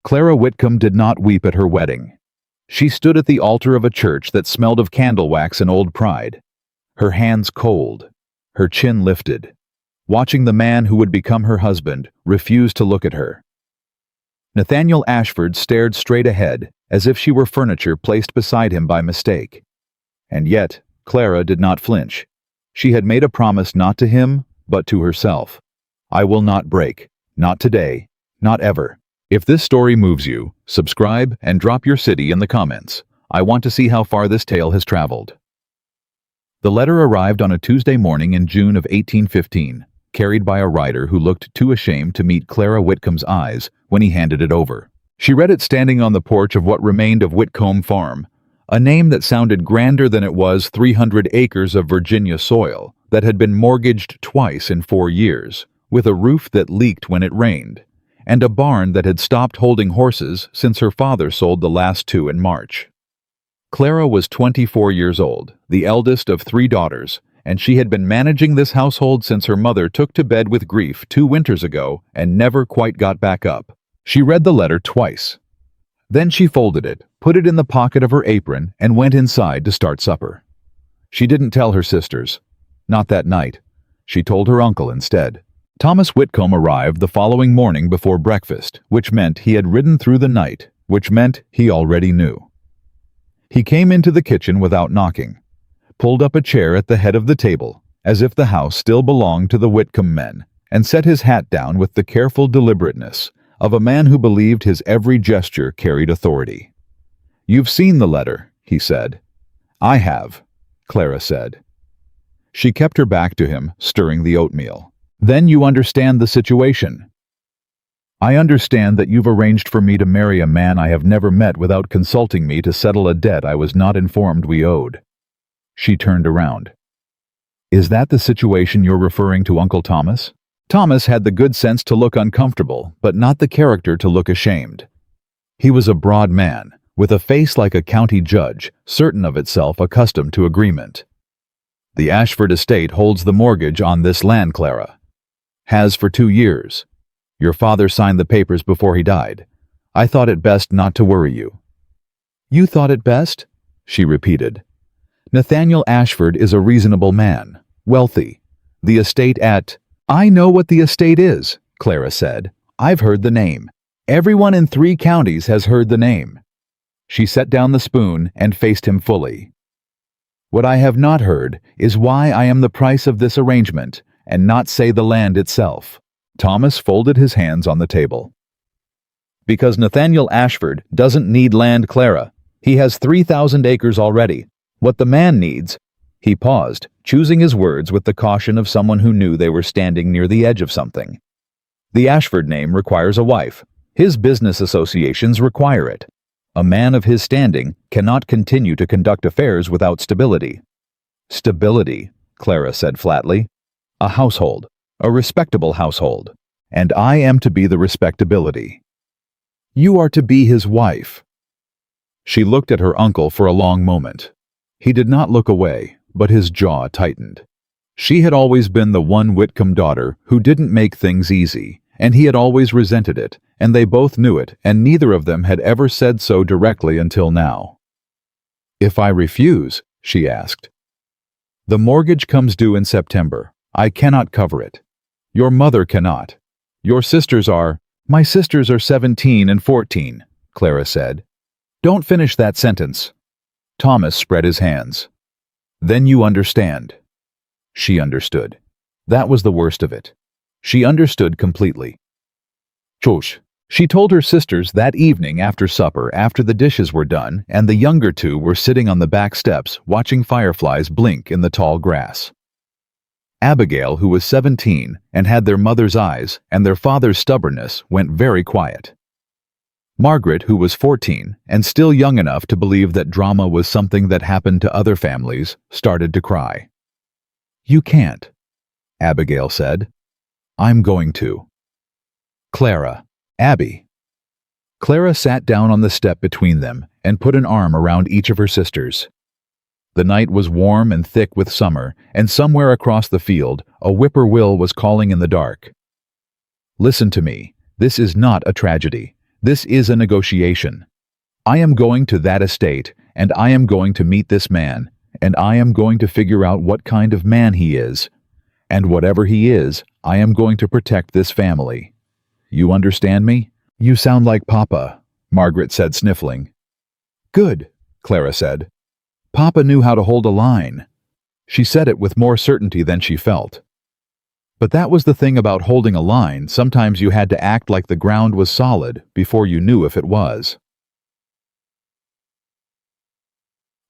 Clara Whitcomb did not weep at her wedding. She stood at the altar of a church that smelled of candle wax and old pride, her hands cold, her chin lifted, watching the man who would become her husband refuse to look at her. Nathaniel Ashford stared straight ahead, as if she were furniture placed beside him by mistake. And yet, Clara did not flinch. She had made a promise not to him, but to herself. I will not break. Not today. Not ever. If this story moves you, subscribe and drop your city in the comments. I want to see how far this tale has traveled. The letter arrived on a Tuesday morning in June of 1815, carried by a rider who looked too ashamed to meet Clara Whitcomb's eyes when he handed it over. She read it standing on the porch of what remained of Whitcomb Farm, a name that sounded grander than it was 300 acres of Virginia soil that had been mortgaged twice in 4 years, with a roof that leaked when it rained, and a barn that had stopped holding horses since her father sold the last 2 in March. Clara was 24 years old, the eldest of 3 daughters, and she had been managing this household since her mother took to bed with grief 2 winters ago and never quite got back up. She read the letter twice. Then she folded it, put it in the pocket of her apron, and went inside to start supper. She didn't tell her sisters. Not that night. She told her uncle instead. Thomas Whitcomb arrived the following morning before breakfast, which meant he had ridden through the night, which meant he already knew. He came into the kitchen without knocking, pulled up a chair at the head of the table, as if the house still belonged to the Whitcomb men, and set his hat down with the careful deliberateness of a man who believed his every gesture carried authority. "You've seen the letter," he said. "I have," Clara said. She kept her back to him, stirring the oatmeal. "Then you understand the situation." "I understand that you've arranged for me to marry a man I have never met without consulting me to settle a debt I was not informed we owed." She turned around. "Is that the situation you're referring to, Uncle Thomas?" Thomas had the good sense to look uncomfortable, but not the character to look ashamed. He was a broad man, with a face like a county judge, certain of itself accustomed to agreement. "The Ashford estate holds the mortgage on this land, Clara. Has for 2 years. Your father signed the papers before he died. I thought it best not to worry you." "You thought it best?" she repeated. "Nathaniel Ashford is a reasonable man, wealthy. The estate at—" "I know what the estate is," Clara said. "I've heard the name. Everyone in 3 counties has heard the name." She set down the spoon and faced him fully. "What I have not heard is why I am the price of this arrangement, and not say the land itself." Thomas folded his hands on the table. "Because Nathaniel Ashford doesn't need land, Clara. He has 3,000 acres already. What the man needs—" He paused, choosing his words with the caution of someone who knew they were standing near the edge of something. "The Ashford name requires a wife. His business associations require it. A man of his standing cannot continue to conduct affairs without stability." "Stability," Clara said flatly. "A household. A respectable household. And I am to be the respectability. You are to be his wife." She looked at her uncle for a long moment. He did not look away, but his jaw tightened. She had always been the one Whitcomb daughter who didn't make things easy, and he had always resented it, and they both knew it, and neither of them had ever said so directly until now. "If I refuse?" she asked. "The mortgage comes due in September. I cannot cover it. Your mother cannot. Your sisters are—" "My sisters are 17 and 14, Clara said. "Don't finish that sentence." Thomas spread his hands. "Then you understand." She understood. That was the worst of it. She understood completely. "Chosh." She told her sisters that evening after supper, after the dishes were done and the younger 2 were sitting on the back steps watching fireflies blink in the tall grass. Abigail, who was 17 and had their mother's eyes and their father's stubbornness, went very quiet. Margaret, who was 14 and still young enough to believe that drama was something that happened to other families, started to cry. "You can't," Abigail said. "I'm going to." "Clara, Abby." Clara sat down on the step between them and put an arm around each of her sisters. The night was warm and thick with summer, and somewhere across the field, a whippoorwill was calling in the dark. "Listen to me. This is not a tragedy. This is a negotiation. I am going to that estate, and I am going to meet this man, and I am going to figure out what kind of man he is. And whatever he is, I am going to protect this family. You understand me? You sound like Papa, Margaret said, sniffling. Good, Clara said. Papa knew how to hold a line. She said it with more certainty than she felt. But that was the thing about holding a line. Sometimes you had to act like the ground was solid before you knew if it was.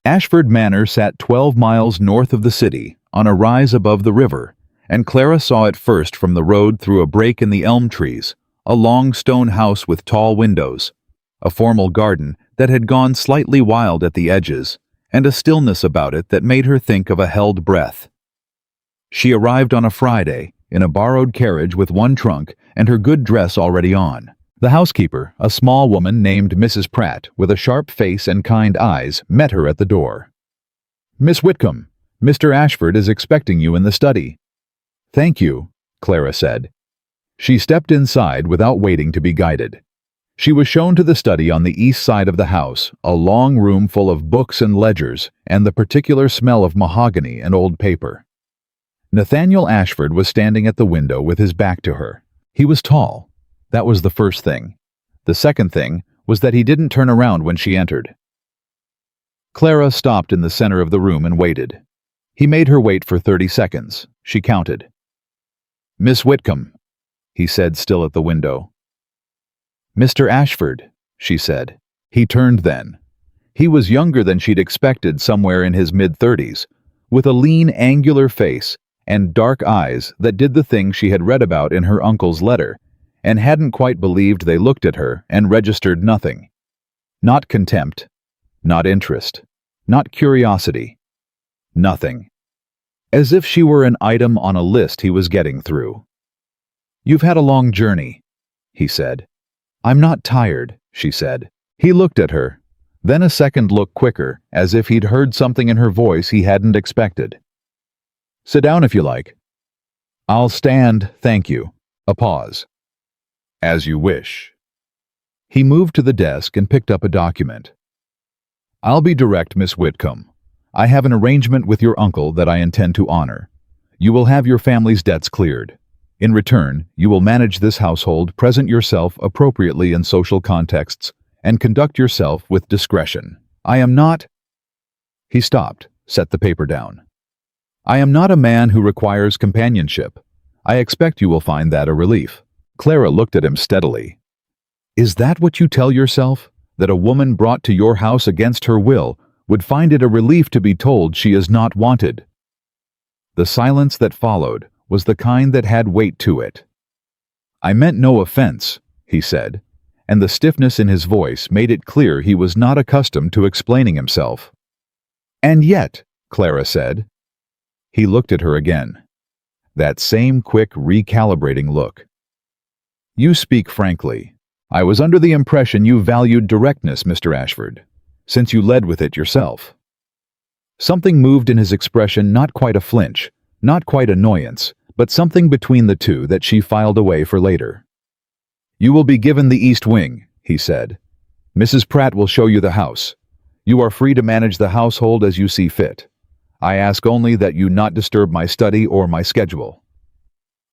Ashford Manor sat 12 miles north of the city, on a rise above the river, and Clara saw it first from the road through a break in the elm trees, a long stone house with tall windows, a formal garden that had gone slightly wild at the edges, and a stillness about it that made her think of a held breath. She arrived on a Friday, in a borrowed carriage with one trunk and her good dress already on. The housekeeper, a small woman named Mrs. Pratt, with a sharp face and kind eyes, met her at the door. "Miss Whitcomb, Mr. Ashford is expecting you in the study." "Thank you," Clara said. She stepped inside without waiting to be guided. She was shown to the study on the east side of the house, a long room full of books and ledgers, and the particular smell of mahogany and old paper. Nathaniel Ashford was standing at the window with his back to her. He was tall. That was the first thing. The second thing was that he didn't turn around when she entered. Clara stopped in the center of the room and waited. He made her wait for 30 seconds. She counted. "Miss Whitcomb," he said, still at the window. "Mr. Ashford," she said. He turned then. He was younger than she'd expected, somewhere in his mid-30s, with a lean, angular face and dark eyes that did the thing she had read about in her uncle's letter, and hadn't quite believed they looked at her and registered nothing. Not contempt, not interest, not curiosity. Nothing. As if she were an item on a list he was getting through. "You've had a long journey," he said. "I'm not tired," she said. He looked at her, then a second look quicker, as if he'd heard something in her voice he hadn't expected. "Sit down if you like." "I'll stand, thank you." A pause. "As you wish." He moved to the desk and picked up a document. "I'll be direct, Miss Whitcomb. I have an arrangement with your uncle that I intend to honor. You will have your family's debts cleared. In return, you will manage this household, present yourself appropriately in social contexts, and conduct yourself with discretion. I am not—" He stopped, set the paper down. "I am not a man who requires companionship. I expect you will find that a relief." Clara looked at him steadily. "Is that what you tell yourself? That a woman brought to your house against her will would find it a relief to be told she is not wanted?" The silence that followed was the kind that had weight to it. "I meant no offense," he said, and the stiffness in his voice made it clear he was not accustomed to explaining himself. "And yet," Clara said. He looked at her again. That same quick, recalibrating look. "You speak frankly. I was under the impression you valued directness, Mr. Ashford, since you led with it yourself." Something moved in his expression, not quite a flinch, not quite annoyance, but something between the two that she filed away for later. "You will be given the East Wing," he said. "Mrs. Pratt will show you the house. You are free to manage the household as you see fit. I ask only that you not disturb my study or my schedule."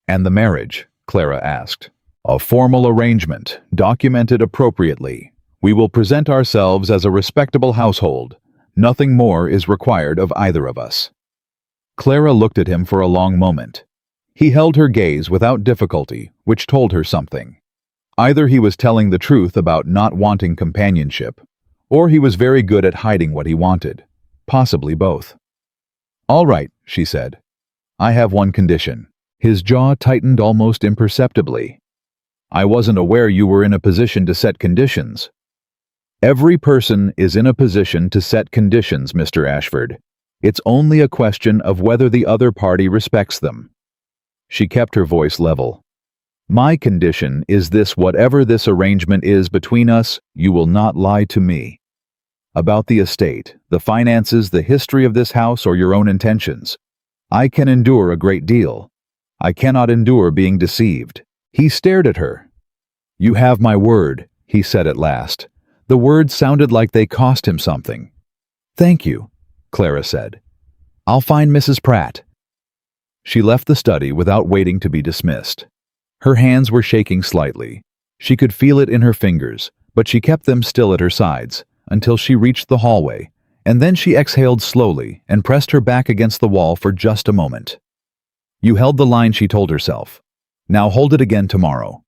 "And the marriage?" Clara asked. "A formal arrangement, documented appropriately. We will present ourselves as a respectable household. Nothing more is required of either of us." Clara looked at him for a long moment. He held her gaze without difficulty, which told her something. Either he was telling the truth about not wanting companionship, or he was very good at hiding what he wanted. Possibly both. "All right," she said. "I have one condition." His jaw tightened almost imperceptibly. "I wasn't aware you were in a position to set conditions." "Every person is in a position to set conditions, Mr. Ashford. It's only a question of whether the other party respects them." She kept her voice level. "My condition is this: whatever this arrangement is between us, you will not lie to me. About the estate, the finances, the history of this house, or your own intentions. I can endure a great deal. I cannot endure being deceived." He stared at her. "You have my word. he said at last. The words sounded like they cost him something. "Thank you," Clara said. "I'll find Mrs. Pratt." She left the study without waiting to be dismissed. Her hands were shaking slightly. She could feel it in her fingers, but she kept them still at her sides until she reached the hallway, and then she exhaled slowly and pressed her back against the wall for just a moment. "You held the line," she told herself. "Now hold it again tomorrow."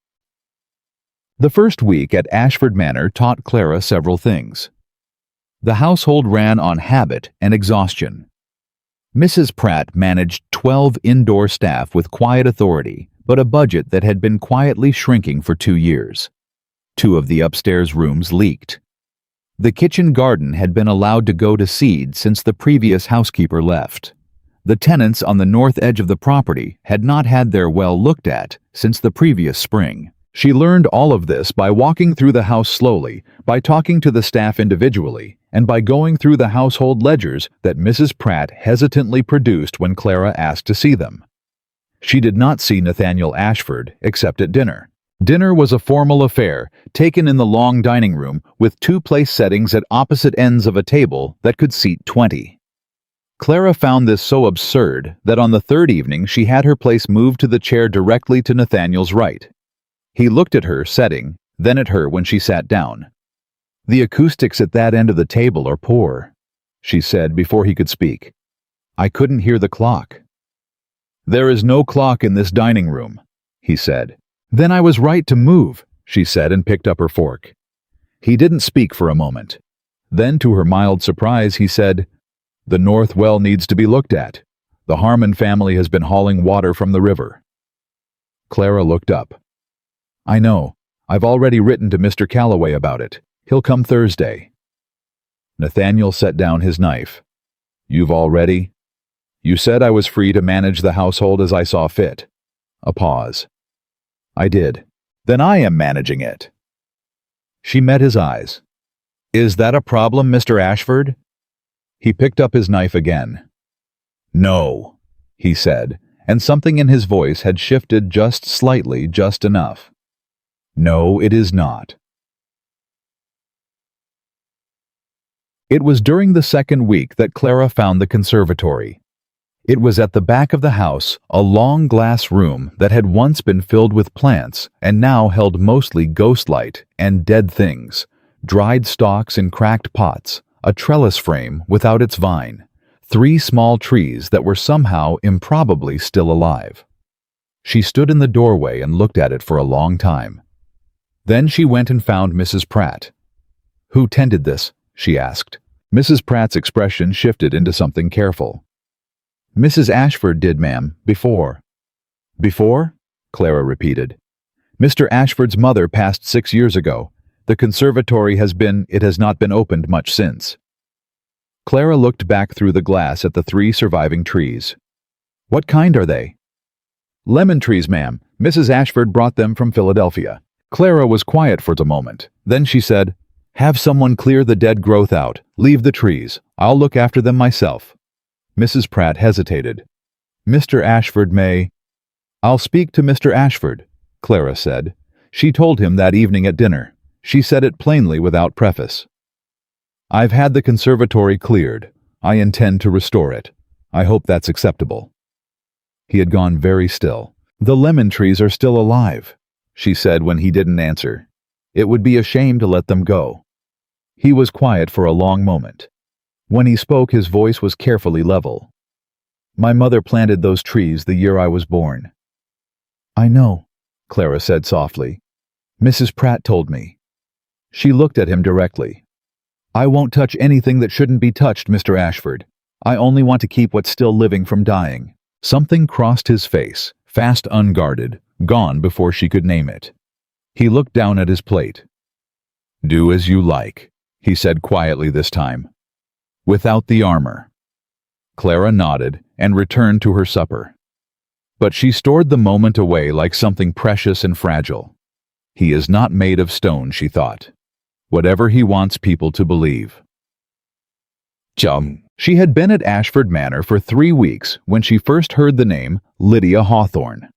The first week at Ashford Manor taught Clara several things. The household ran on habit and exhaustion. Mrs. Pratt managed 12 indoor staff with quiet authority, but a budget that had been quietly shrinking for 2 years. 2 of the upstairs rooms leaked. The kitchen garden had been allowed to go to seed since the previous housekeeper left. The tenants on the north edge of the property had not had their well looked at since the previous spring. She learned all of this by walking through the house slowly, by talking to the staff individually, and by going through the household ledgers that Mrs. Pratt hesitantly produced when Clara asked to see them. She did not see Nathaniel Ashford except at dinner. Dinner was a formal affair, taken in the long dining room with 2 place settings at opposite ends of a table that could seat 20. Clara found this so absurd that on the 3rd evening she had her place moved to the chair directly to Nathaniel's right. He looked at her, sitting, then at her when she sat down. "The acoustics at that end of the table are poor," she said before he could speak. "I couldn't hear the clock." "There is no clock in this dining room," he said. "Then I was right to move," she said and picked up her fork. He didn't speak for a moment. Then, to her mild surprise, he said, "The north well needs to be looked at. The Harmon family has been hauling water from the river." Clara looked up. "I know. I've already written to Mr. Calloway about it. He'll come Thursday." Nathaniel set down his knife. "You've already?" "You said I was free to manage the household as I saw fit." A pause. "I did. Then I am managing it." She met his eyes. "Is that a problem, Mr. Ashford?" He picked up his knife again. "No," he said, and something in his voice had shifted just slightly, just enough. "No, it is not." It was during the 2nd week that Clara found the conservatory. It was at the back of the house, a long glass room that had once been filled with plants and now held mostly ghost light and dead things, dried stalks in cracked pots, a trellis frame without its vine, 3 small trees that were somehow improbably still alive. She stood in the doorway and looked at it for a long time. Then she went and found Mrs. Pratt. "Who tended this?" she asked. Mrs. Pratt's expression shifted into something careful. "Mrs. Ashford did, ma'am, before." "Before?" Clara repeated. "Mr. Ashford's mother passed 6 years ago. The conservatory it has not been opened much since." Clara looked back through the glass at the 3 surviving trees. "What kind are they?" "Lemon trees, ma'am. Mrs. Ashford brought them from Philadelphia." Clara was quiet for a moment. Then she said, "Have someone clear the dead growth out. Leave the trees. I'll look after them myself." Mrs. Pratt hesitated. "Mr. Ashford may—" "I'll speak to Mr. Ashford," Clara said. She told him that evening at dinner. She said it plainly without preface. "I've had the conservatory cleared. I intend to restore it. I hope that's acceptable." He had gone very still. "The lemon trees are still alive," she said when he didn't answer. "It would be a shame to let them go." He was quiet for a long moment. When he spoke, his voice was carefully level. "My mother planted those trees the year I was born." "I know," Clara said softly. "Mrs. Pratt told me." She looked at him directly. "I won't touch anything that shouldn't be touched, Mr. Ashford. I only want to keep what's still living from dying." Something crossed his face, fast, unguarded, gone before she could name it. He looked down at his plate. "Do as you like," he said quietly this time. "Without the armor." Clara nodded and returned to her supper. But she stored the moment away like something precious and fragile. He is not made of stone, she thought. Whatever he wants people to believe. She had been at Ashford Manor for 3 weeks when she first heard the name Lydia Hawthorne.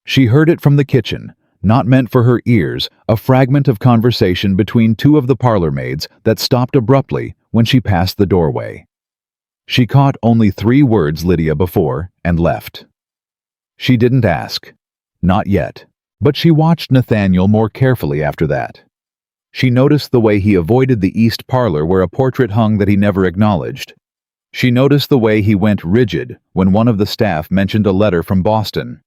She heard it from the kitchen, not meant for her ears, a fragment of conversation between two of the parlor maids that stopped abruptly when she passed the doorway. She caught only 3 words Lydia before and left. She didn't ask. Not yet. But she watched Nathaniel more carefully after that. She noticed the way he avoided the east parlor where a portrait hung that he never acknowledged. She noticed the way he went rigid when one of the staff mentioned a letter from Boston.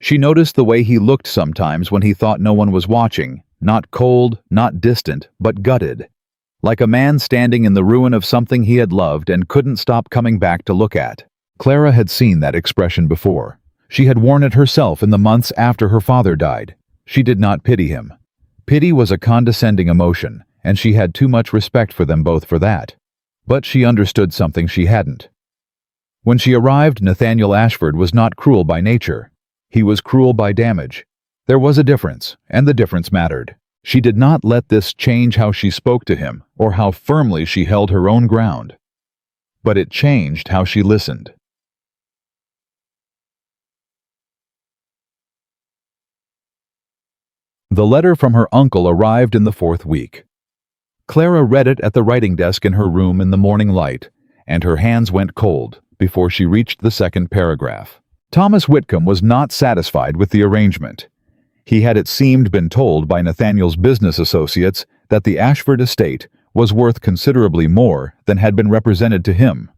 She noticed the way he looked sometimes when he thought no one was watching, not cold, not distant, but gutted. Like a man standing in the ruin of something he had loved and couldn't stop coming back to look at. Clara had seen that expression before. She had worn it herself in the months after her father died. She did not pity him. Pity was a condescending emotion, and she had too much respect for them both for that. But she understood something she hadn't. When she arrived, Nathaniel Ashford was not cruel by nature. He was cruel by damage. There was a difference, and the difference mattered. She did not let this change how she spoke to him or how firmly she held her own ground. But it changed how she listened. The letter from her uncle arrived in the 4th week. Clara read it at the writing desk in her room in the morning light, and her hands went cold before she reached the 2nd paragraph. Thomas Whitcomb was not satisfied with the arrangement. He had, it seemed, been told by Nathaniel's business associates that the Ashford estate was worth considerably more than had been represented to him.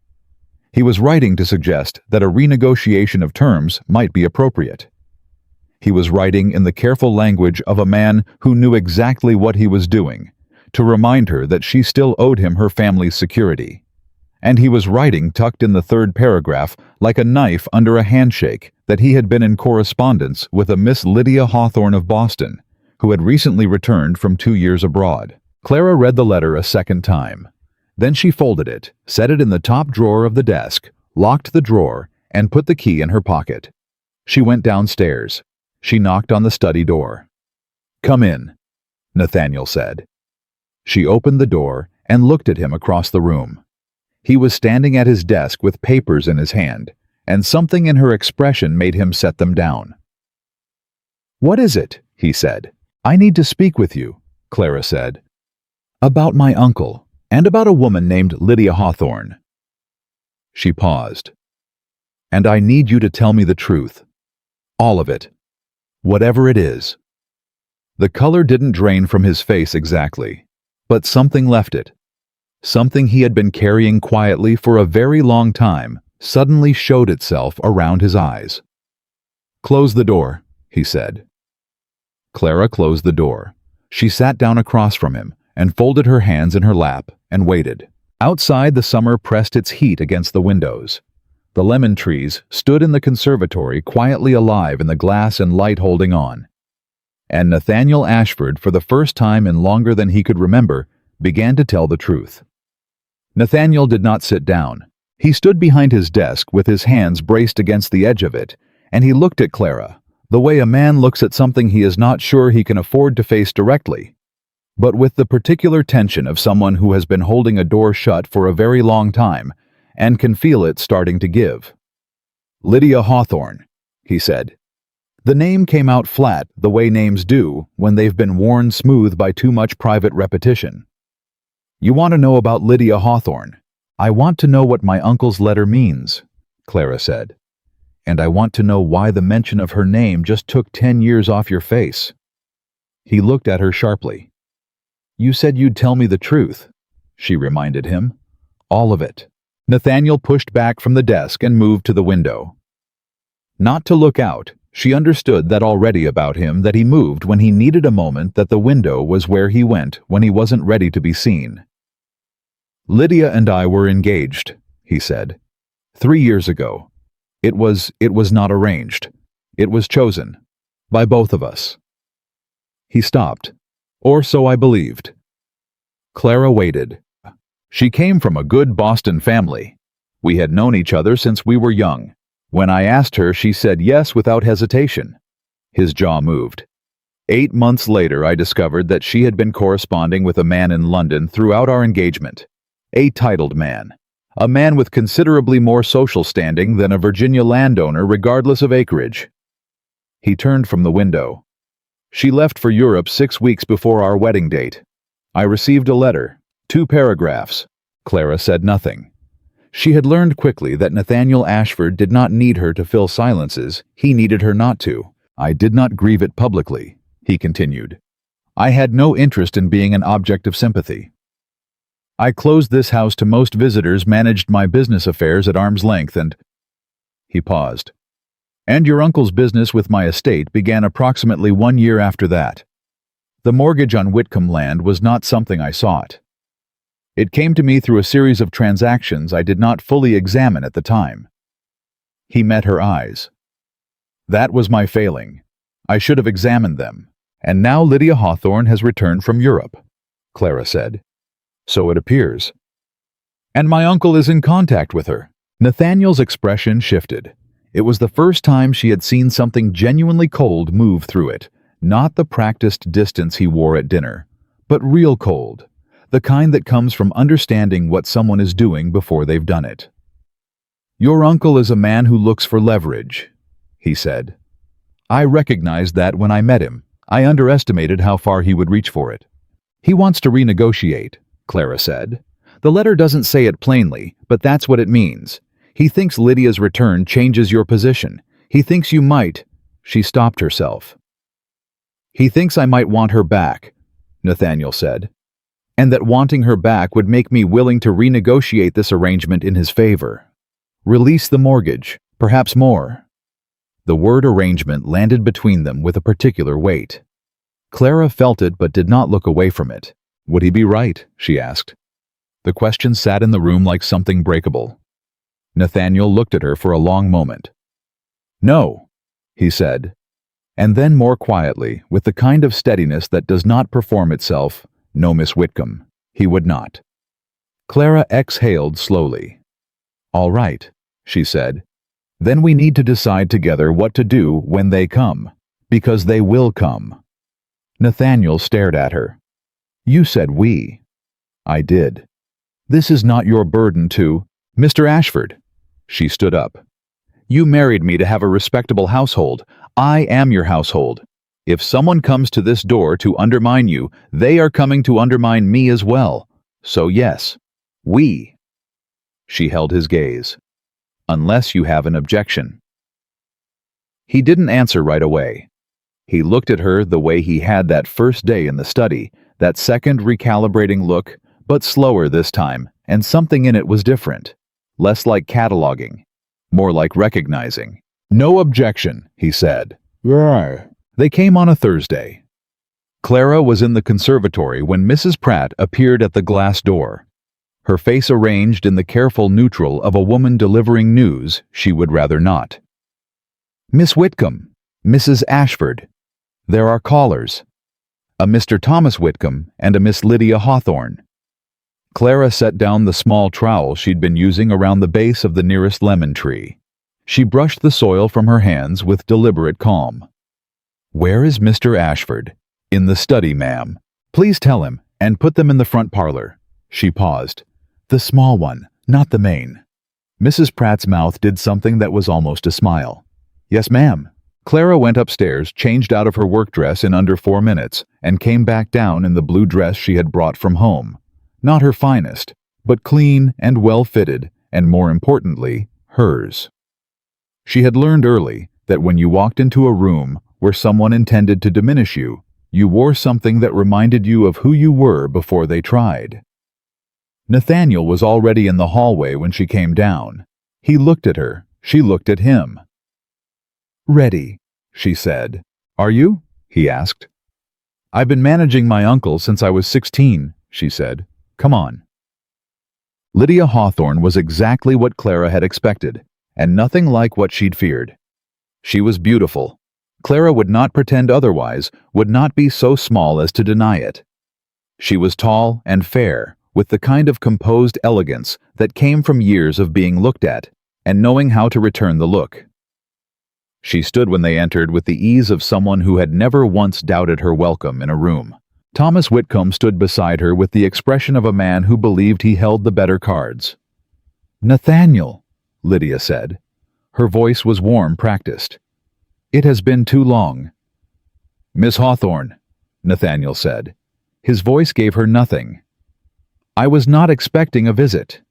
He was writing to suggest that a renegotiation of terms might be appropriate. He was writing in the careful language of a man who knew exactly what he was doing, to remind her that she still owed him her family's security. And he was writing tucked in the 3rd paragraph like a knife under a handshake that he had been in correspondence with a Miss Lydia Hawthorne of Boston, who had recently returned from 2 years abroad. Clara read the letter a 2nd time. Then she folded it, set it in the top drawer of the desk, locked the drawer, and put the key in her pocket. She went downstairs. She knocked on the study door. "Come in," Nathaniel said. She opened the door and looked at him across the room. He was standing at his desk with papers in his hand, and something in her expression made him set them down. "What is it?" he said. "I need to speak with you," Clara said. "About my uncle, and about a woman named Lydia Hawthorne." She paused. "And I need you to tell me the truth. All of it. Whatever it is." The color didn't drain from his face exactly, but something left it. Something he had been carrying quietly for a very long time suddenly showed itself around his eyes. "Close the door," he said. Clara closed the door. She sat down across from him and folded her hands in her lap and waited. Outside, the summer pressed its heat against the windows. The lemon trees stood in the conservatory quietly alive in the glass and light holding on. And Nathaniel Ashford, for the first time in longer than he could remember, began to tell the truth. Nathaniel did not sit down. He stood behind his desk with his hands braced against the edge of it, and he looked at Clara, the way a man looks at something he is not sure he can afford to face directly, but with the particular tension of someone who has been holding a door shut for a very long time and can feel it starting to give. "Lydia Hawthorne," he said. The name came out flat, the way names do when they've been worn smooth by too much private repetition. "You want to know about Lydia Hawthorne? I want to know what my uncle's letter means," Clara said. "And I want to know why the mention of her name just took 10 years off your face." He looked at her sharply. "You said you'd tell me the truth," she reminded him. "All of it." Nathaniel pushed back from the desk and moved to the window. Not to look out, she understood that already about him, that he moved when he needed a moment, that the window was where he went when he wasn't ready to be seen. "Lydia and I were engaged," he said. 3 years ago. It was not arranged. It was chosen. By both of us." He stopped. "Or so I believed." Clara waited. She came from a good Boston family. We had known each other since we were young. When I asked her, she said yes without hesitation. His jaw moved. 8 months later, I discovered that she had been corresponding with a man in London throughout our engagement. A titled man. A man with considerably more social standing than a Virginia landowner regardless of acreage. He turned from the window. She left for Europe 6 weeks before our wedding date. I received a letter, 2 paragraphs. Clara said nothing. She had learned quickly that Nathaniel Ashford did not need her to fill silences, he needed her not to. I did not grieve it publicly, he continued. I had no interest in being an object of sympathy. I closed this house to most visitors, managed my business affairs at arm's length, and... He paused. And your uncle's business with my estate began approximately 1 year after that. The mortgage on Whitcomb land was not something I sought. It came to me through a series of transactions I did not fully examine at the time. He met her eyes. That was my failing. I should have examined them. And now Lydia Hawthorne has returned from Europe, Clara said. So it appears. And my uncle is in contact with her. Nathaniel's expression shifted. It was the first time she had seen something genuinely cold move through it, not the practiced distance he wore at dinner, but real cold, the kind that comes from understanding what someone is doing before they've done it. Your uncle is a man who looks for leverage, he said. I recognized that when I met him. I underestimated how far he would reach for it. He wants to renegotiate, Clara said. The letter doesn't say it plainly, but that's what it means. He thinks Lydia's return changes your position. He thinks you might... She stopped herself. He thinks I might want her back, Nathaniel said, and that wanting her back would make me willing to renegotiate this arrangement in his favor. Release the mortgage, perhaps more. The word arrangement landed between them with a particular weight. Clara felt it but did not look away from it. Would he be right? She asked. The question sat in the room like something breakable. Nathaniel looked at her for a long moment. No, he said, and then more quietly, with the kind of steadiness that does not perform itself, no, Miss Whitcomb, he would not. Clara exhaled slowly. All right, she said. Then we need to decide together what to do when they come, because they will come. Nathaniel stared at her. You said we. I did. This is not your burden to... Mr. Ashford. She stood up. You married me to have a respectable household. I am your household. If someone comes to this door to undermine you, they are coming to undermine me as well. So yes, we. She held his gaze. Unless you have an objection. He didn't answer right away. He looked at her the way he had that first day in the study, that second recalibrating look, but slower this time, and something in it was different. Less like cataloging, more like recognizing. No objection, he said. They came on a Thursday. Clara was in the conservatory when Mrs. Pratt appeared at the glass door. Her face arranged in the careful neutral of a woman delivering news she would rather not. Miss Whitcomb, Mrs. Ashford. There are callers. A Mr. Thomas Whitcomb and a Miss Lydia Hawthorne. Clara set down the small trowel she'd been using around the base of the nearest lemon tree. She brushed the soil from her hands with deliberate calm. Where is Mr. Ashford? In the study, ma'am. Please tell him, and put them in the front parlor. She paused. The small one, not the main. Mrs. Pratt's mouth did something that was almost a smile. Yes, ma'am. Clara went upstairs, changed out of her work dress in under 4 minutes, and came back down in the blue dress she had brought from home. Not her finest, but clean and well-fitted, and more importantly, hers. She had learned early that when you walked into a room where someone intended to diminish you, you wore something that reminded you of who you were before they tried. Nathaniel was already in the hallway when she came down. He looked at her. She looked at him. Ready, she said. Are you? He asked. I've been managing my uncle since I was 16, she said. Come on. Lydia Hawthorne was exactly what Clara had expected, and nothing like what she'd feared. She was beautiful. Clara would not pretend otherwise, would not be so small as to deny it. She was tall and fair, with the kind of composed elegance that came from years of being looked at, and knowing how to return the look. She stood when they entered with the ease of someone who had never once doubted her welcome in a room. Thomas Whitcomb stood beside her with the expression of a man who believed he held the better cards. Nathaniel, Lydia said. Her voice was warm, practiced. It has been too long. Miss Hawthorne, Nathaniel said. His voice gave her nothing. I was not expecting a visit.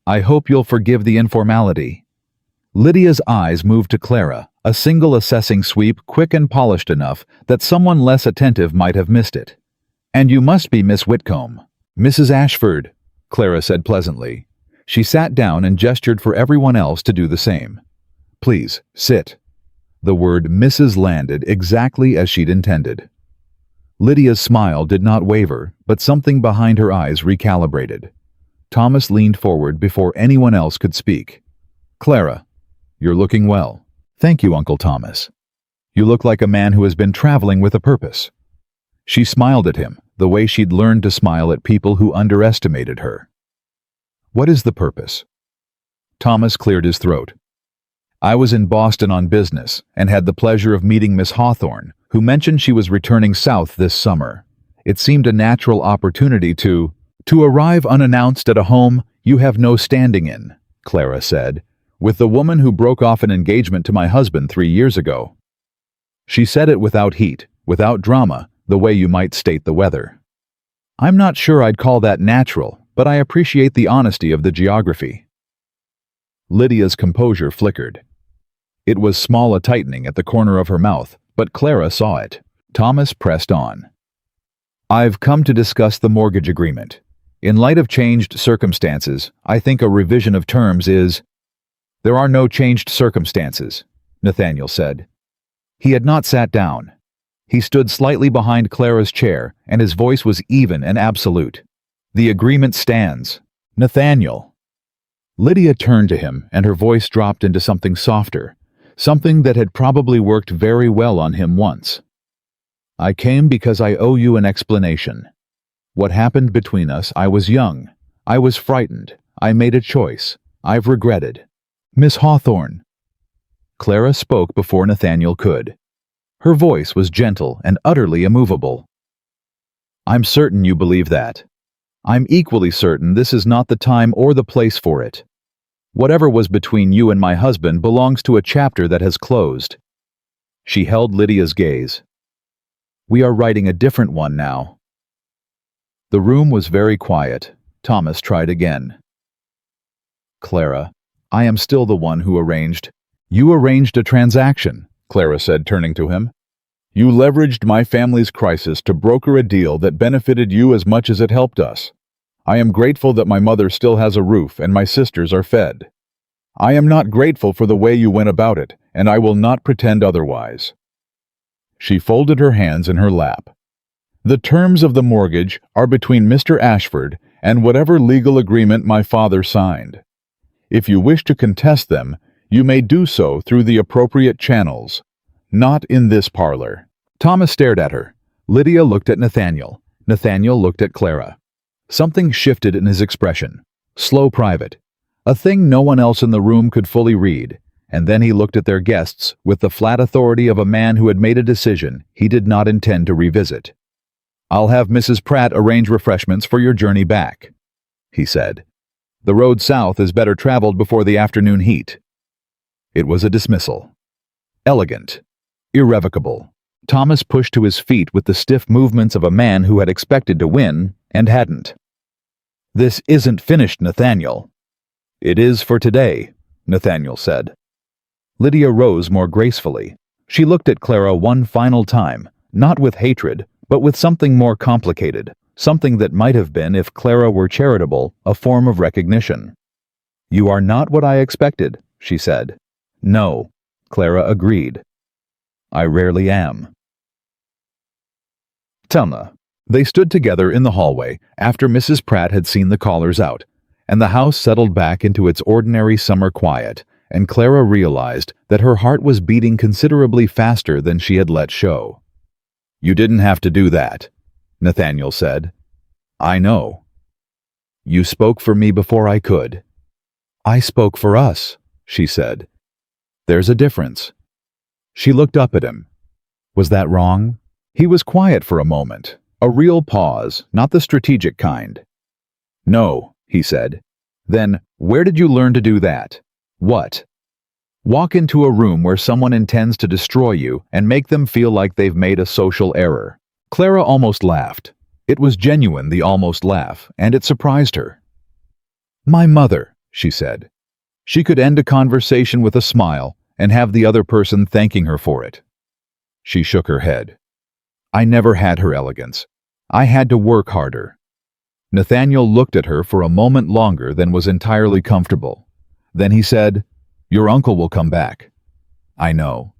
I hope you'll forgive the informality. Lydia's eyes moved to Clara, a single assessing sweep quick and polished enough that someone less attentive might have missed it. And you must be Miss Whitcomb. Mrs. Ashford, Clara said pleasantly. She sat down and gestured for everyone else to do the same. Please, sit. The word Mrs. landed exactly as she'd intended. Lydia's smile did not waver, but something behind her eyes recalibrated. Thomas leaned forward before anyone else could speak. Clara, you're looking well. Thank you, Uncle Thomas. You look like a man who has been traveling with a purpose. She smiled at him, the way she'd learned to smile at people who underestimated her. What is the purpose? Thomas cleared his throat. I was in Boston on business and had the pleasure of meeting Miss Hawthorne, who mentioned she was returning south this summer. It seemed a natural opportunity to arrive unannounced at a home you have no standing in, Clara said, with the woman who broke off an engagement to my husband 3 years ago. She said it without heat, without drama, the way you might state the weather. I'm not sure I'd call that natural, but I appreciate the honesty of the geography. Lydia's composure flickered. It was small a tightening at the corner of her mouth, but Clara saw it. Thomas pressed on. I've come to discuss the mortgage agreement. In light of changed circumstances, I think a revision of terms is... There are no changed circumstances, Nathaniel said. He had not sat down. He stood slightly behind Clara's chair, and his voice was even and absolute. The agreement stands. Nathaniel. Lydia turned to him, and her voice dropped into something softer, something that had probably worked very well on him once. I came because I owe you an explanation. What happened between us, I was young. I was frightened. I made a choice. I've regretted. Miss Hawthorne. Clara spoke before Nathaniel could. Her voice was gentle and utterly immovable. I'm certain you believe that. I'm equally certain this is not the time or the place for it. Whatever was between you and my husband belongs to a chapter that has closed. She held Lydia's gaze. We are writing a different one now. The room was very quiet. Thomas tried again. Clara, I am still the one who arranged. You arranged a transaction, Clara said, turning to him. You leveraged my family's crisis to broker a deal that benefited you as much as it helped us. I am grateful that my mother still has a roof and my sisters are fed. I am not grateful for the way you went about it, and I will not pretend otherwise. She folded her hands in her lap. The terms of the mortgage are between Mr. Ashford and whatever legal agreement my father signed. If you wish to contest them, you may do so through the appropriate channels, not in this parlor. Thomas stared at her. Lydia looked at Nathaniel. Nathaniel looked at Clara. Something shifted in his expression. Slow private. A thing no one else in the room could fully read, and then he looked at their guests with the flat authority of a man who had made a decision he did not intend to revisit. I'll have Mrs. Pratt arrange refreshments for your journey back, he said. The road south is better traveled before the afternoon heat. It was a dismissal. Elegant. Irrevocable. Thomas pushed to his feet with the stiff movements of a man who had expected to win and hadn't. This isn't finished, Nathaniel. It is for today, Nathaniel said. Lydia rose more gracefully. She looked at Clara one final time, not with hatred, but with something more complicated, something that might have been, if Clara were charitable, a form of recognition. You are not what I expected, she said. No, Clara agreed. I rarely am. Telna. They stood together in the hallway after Mrs. Pratt had seen the callers out, and the house settled back into its ordinary summer quiet, and Clara realized that her heart was beating considerably faster than she had let show. You didn't have to do that, Nathaniel said. I know. You spoke for me before I could. I spoke for us, she said. There's a difference. She looked up at him. Was that wrong? He was quiet for a moment, a real pause, not the strategic kind. No, he said. Then, where did you learn to do that? What? Walk into a room where someone intends to destroy you and make them feel like they've made a social error. Clara almost laughed. It was genuine, the almost laugh, and it surprised her. "My mother," she said. She could end a conversation with a smile and have the other person thanking her for it. She shook her head. "I never had her elegance. I had to work harder." Nathaniel looked at her for a moment longer than was entirely comfortable. Then he said, "Your uncle will come back." "I know.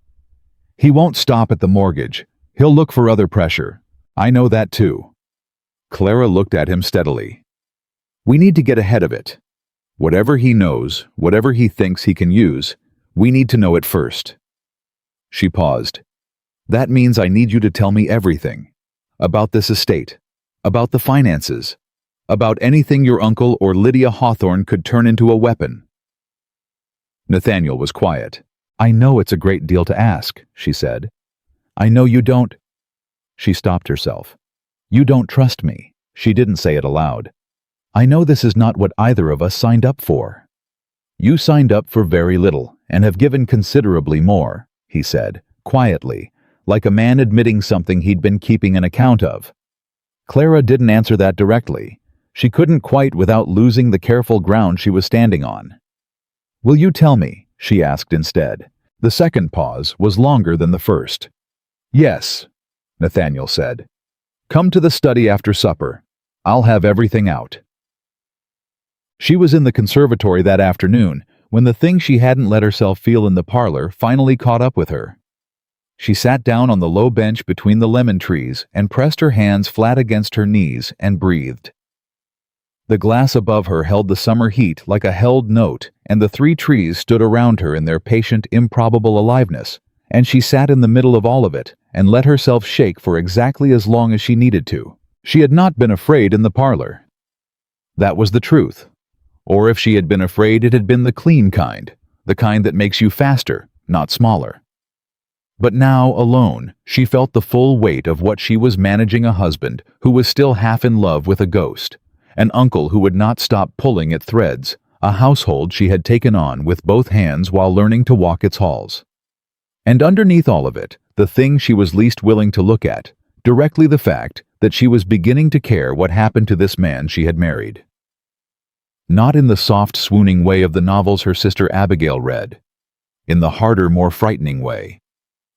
He won't stop at the mortgage. He'll look for other pressure. I know that too." Clara looked at him steadily. "We need to get ahead of it. Whatever he knows, whatever he thinks he can use, we need to know it first." She paused. "That means I need you to tell me everything. About this estate. About the finances. About anything your uncle or Lydia Hawthorne could turn into a weapon." Nathaniel was quiet. "I know it's a great deal to ask," she said. "I know you don't—" She stopped herself. "You don't trust me." She didn't say it aloud. "I know this is not what either of us signed up for." "You signed up for very little and have given considerably more," he said, quietly, like a man admitting something he'd been keeping an account of. Clara didn't answer that directly. She couldn't quite without losing the careful ground she was standing on. "Will you tell me?" she asked instead. The second pause was longer than the first. "Yes," Nathaniel said. "Come to the study after supper. I'll have everything out." She was in the conservatory that afternoon when the thing she hadn't let herself feel in the parlor finally caught up with her. She sat down on the low bench between the lemon trees and pressed her hands flat against her knees and breathed. The glass above her held the summer heat like a held note, and the three trees stood around her in their patient, improbable aliveness, and she sat in the middle of all of it and let herself shake for exactly as long as she needed to. She had not been afraid in the parlor. That was the truth. Or if she had been afraid, it had been the clean kind, the kind that makes you faster, not smaller. But now, alone, she felt the full weight of what she was managing: a husband who was still half in love with a ghost, an uncle who would not stop pulling at threads, a household she had taken on with both hands while learning to walk its halls. And underneath all of it, the thing she was least willing to look at, directly the fact that she was beginning to care what happened to this man she had married. Not in the soft, swooning way of the novels her sister Abigail read. In the harder, more frightening way.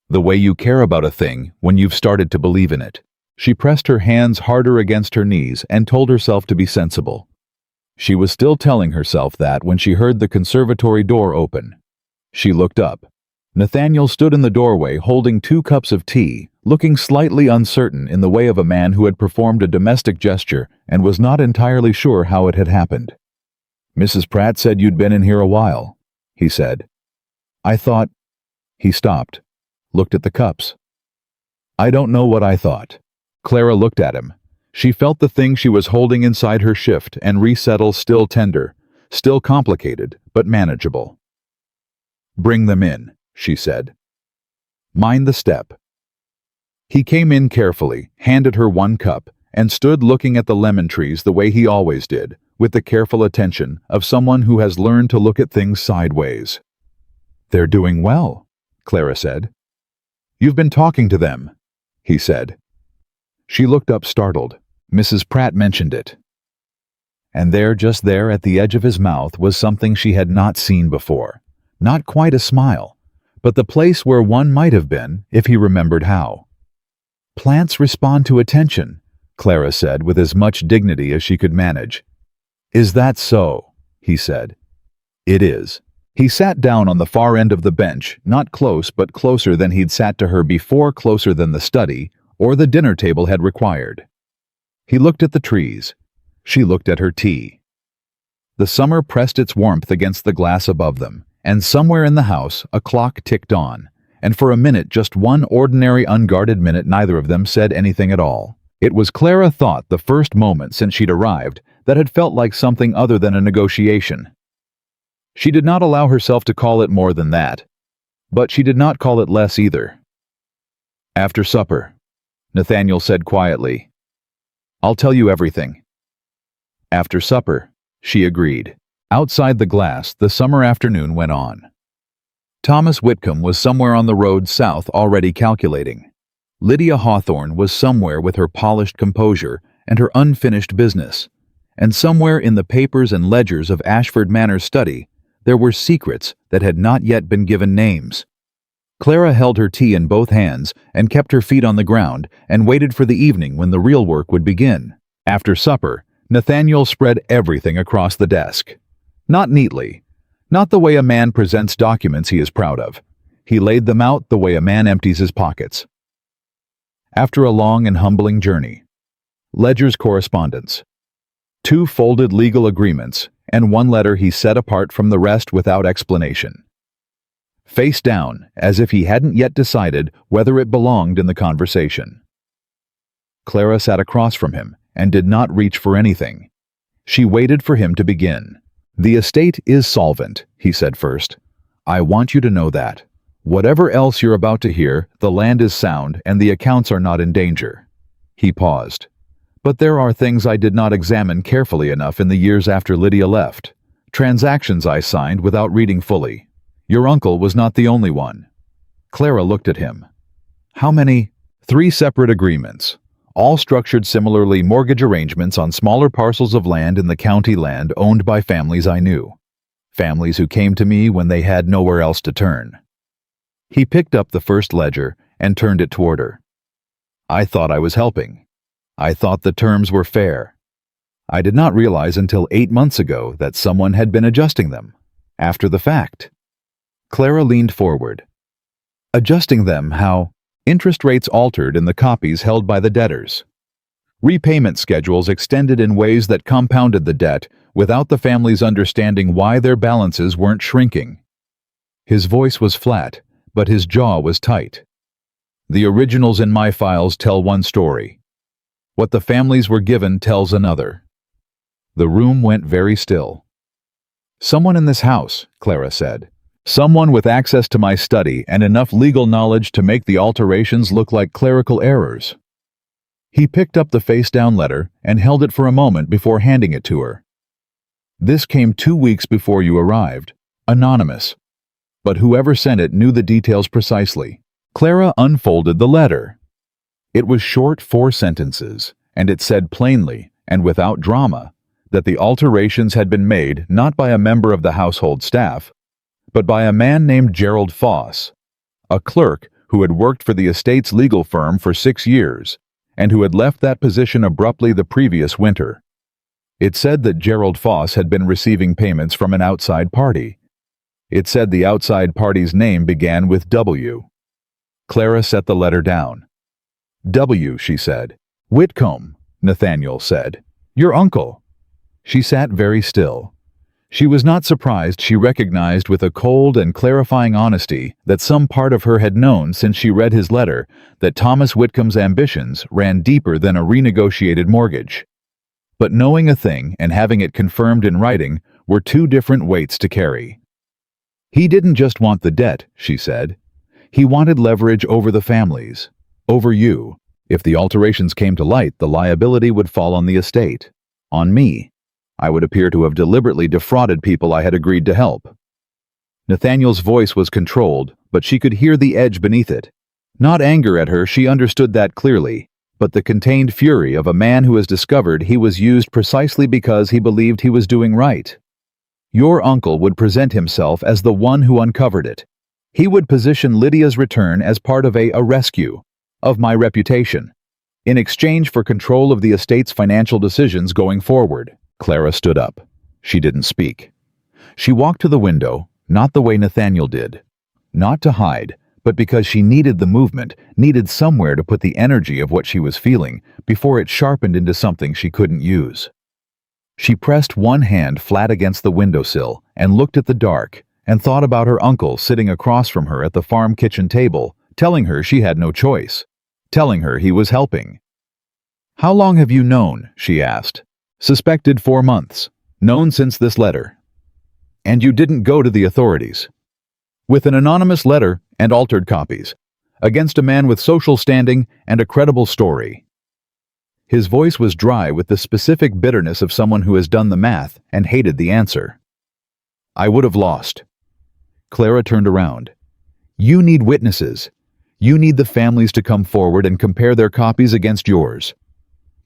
The way you care about a thing when you've started to believe in it. She pressed her hands harder against her knees and told herself to be sensible. She was still telling herself that when she heard the conservatory door open. She looked up. Nathaniel stood in the doorway holding 2 cups of tea, looking slightly uncertain in the way of a man who had performed a domestic gesture and was not entirely sure how it had happened. "Mrs. Pratt said you'd been in here a while," he said. "I thought—" He stopped, looked at the cups. "I don't know what I thought." Clara looked at him. She felt the thing she was holding inside her shift and resettle, still tender, still complicated, but manageable. "Bring them in," she said. "Mind the step." He came in carefully, handed her 1 cup, and stood looking at the lemon trees the way he always did, with the careful attention of someone who has learned to look at things sideways. "They're doing well," Clara said. "You've been talking to them," he said. She looked up startled. Mrs. Pratt mentioned it. And there, just there at the edge of his mouth, was something she had not seen before. Not quite a smile, but the place where one might have been if he remembered how. "Plants respond to attention," Clara said with as much dignity as she could manage. "Is that so?" he said. "It is." He sat down on the far end of the bench, not close but closer than he'd sat to her before, closer than the study or the dinner table had required. He looked at the trees. She looked at her tea. The summer pressed its warmth against the glass above them, and somewhere in the house a clock ticked on, and for a minute, just one ordinary unguarded minute, neither of them said anything at all. It was, Clara thought, the first moment since she'd arrived that had felt like something other than a negotiation. She did not allow herself to call it more than that, but she did not call it less either. "After supper," Nathaniel said quietly. "I'll tell you everything." "After supper," she agreed. Outside the glass, the summer afternoon went on. Thomas Whitcomb was somewhere on the road south already calculating. Lydia Hawthorne was somewhere with her polished composure and her unfinished business. And somewhere in the papers and ledgers of Ashford Manor's study, there were secrets that had not yet been given names. Clara held her tea in both hands and kept her feet on the ground and waited for the evening when the real work would begin. After supper, Nathaniel spread everything across the desk. Not neatly. Not the way a man presents documents he is proud of. He laid them out the way a man empties his pockets. After a long and humbling journey, ledger's correspondence, 2 folded legal agreements, and 1 letter he set apart from the rest without explanation. Face down, as if he hadn't yet decided whether it belonged in the conversation. Clara sat across from him and did not reach for anything. She waited for him to begin. "The estate is solvent," he said first. "I want you to know that. Whatever else you're about to hear, the land is sound and the accounts are not in danger." He paused. "But there are things I did not examine carefully enough in the years after Lydia left. Transactions I signed without reading fully. Your uncle was not the only one." Clara looked at him. "How many?" "3 separate agreements, all structured similarly, mortgage arrangements on smaller parcels of land in the county land owned by families I knew. Families who came to me when they had nowhere else to turn." He picked up the first ledger and turned it toward her. "I thought I was helping. I thought the terms were fair. I did not realize until 8 months ago that someone had been adjusting them. After the fact." Clara leaned forward. "Adjusting them, how?" "Interest rates altered in the copies held by the debtors. Repayment schedules extended in ways that compounded the debt without the families understanding why their balances weren't shrinking." His voice was flat, but his jaw was tight. "The originals in my files tell one story. What the families were given tells another." The room went very still. "Someone in this house," Clara said. "Someone with access to my study and enough legal knowledge to make the alterations look like clerical errors." He picked up the face-down letter and held it for a moment before handing it to her. "This came 2 weeks before you arrived. Anonymous. But whoever sent it knew the details precisely." Clara unfolded the letter. It was short, 4 sentences, and it said plainly, and without drama, that the alterations had been made not by a member of the household staff, but by a man named Gerald Foss, a clerk who had worked for the estate's legal firm for 6 years, and who had left that position abruptly the previous winter. It said that Gerald Foss had been receiving payments from an outside party. It said the outside party's name began with W. Clara set the letter down. "W," she said. "Whitcomb," Nathaniel said. "Your uncle." She sat very still. She was not surprised. She recognized with a cold and clarifying honesty that some part of her had known since she read his letter that Thomas Whitcomb's ambitions ran deeper than a renegotiated mortgage. But knowing a thing and having it confirmed in writing were 2 different weights to carry. "He didn't just want the debt," she said. "He wanted leverage over the families, over you. If the alterations came to light, the liability would fall on the estate, on me. I would appear to have deliberately defrauded people I had agreed to help." Nathaniel's voice was controlled, but she could hear the edge beneath it. Not anger at her, she understood that clearly, but the contained fury of a man who has discovered he was used precisely because he believed he was doing right. Your uncle would present himself as the one who uncovered it. He would position Lydia's return as part of a rescue of my reputation, in exchange for control of the estate's financial decisions going forward. Clara stood up. She didn't speak. She walked to the window, not the way Nathaniel did. Not to hide, but because she needed the movement, needed somewhere to put the energy of what she was feeling before it sharpened into something she couldn't use. She pressed one hand flat against the windowsill and looked at the dark and thought about her uncle sitting across from her at the farm kitchen table, telling her she had no choice, telling her he was helping. "How long have you known?" she asked. "Suspected 4 months. Known since this letter." "And you didn't go to the authorities?" "With an anonymous letter and altered copies, against a man with social standing and a credible story." His voice was dry with the specific bitterness of someone who has done the math and hated the answer. "I would have lost." Clara turned around. You need witnesses. You need the families to come forward and compare their copies against yours.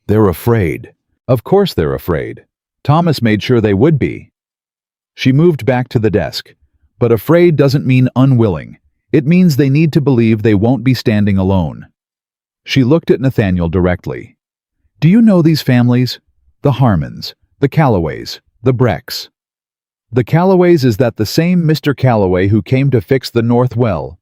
They're afraid. Of course they're afraid. Thomas made sure they would be. She moved back to the desk. But afraid doesn't mean unwilling. It means they need to believe they won't be standing alone. She looked at Nathaniel directly. Do you know these families? The Harmons, the Callaways, the Brecks. The Callaways, is that the same Mr. Callaway who came to fix the north well?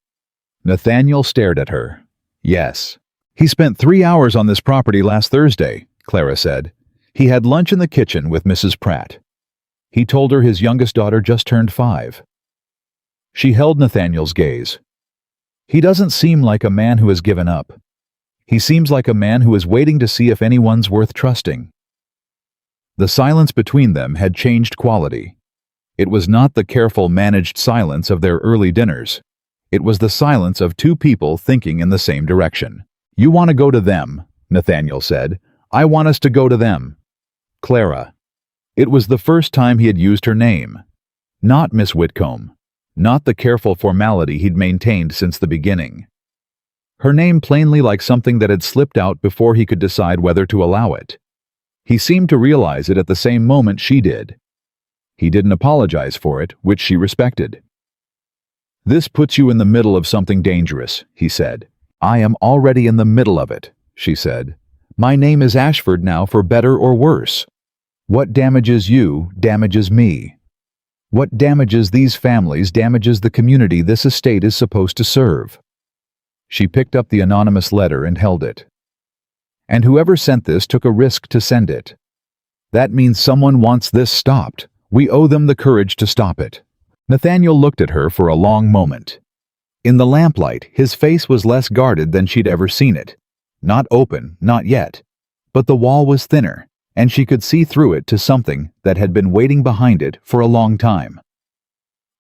Nathaniel stared at her. Yes. He spent 3 hours on this property last Thursday, Clara said. He had lunch in the kitchen with Mrs. Pratt. He told her his youngest daughter just turned 5. She held Nathaniel's gaze. He doesn't seem like a man who has given up. He seems like a man who is waiting to see if anyone's worth trusting. The silence between them had changed quality. It was not the careful, managed silence of their early dinners. It was the silence of two people thinking in the same direction. You want to go to them, Nathaniel said. I want us to go to them. Clara. It was the first time he had used her name. Not Miss Whitcomb. Not the careful formality he'd maintained since the beginning. Her name plainly like something that had slipped out before he could decide whether to allow it. He seemed to realize it at the same moment she did. He didn't apologize for it, which she respected. This puts you in the middle of something dangerous, he said. I am already in the middle of it, she said. My name is Ashford now, for better or worse. What damages you damages me. What damages these families damages the community this estate is supposed to serve. She picked up the anonymous letter and held it. And whoever sent this took a risk to send it. That means someone wants this stopped. We owe them the courage to stop it. Nathaniel looked at her for a long moment. In the lamplight, his face was less guarded than she'd ever seen it. Not open, not yet. But the wall was thinner, and she could see through it to something that had been waiting behind it for a long time.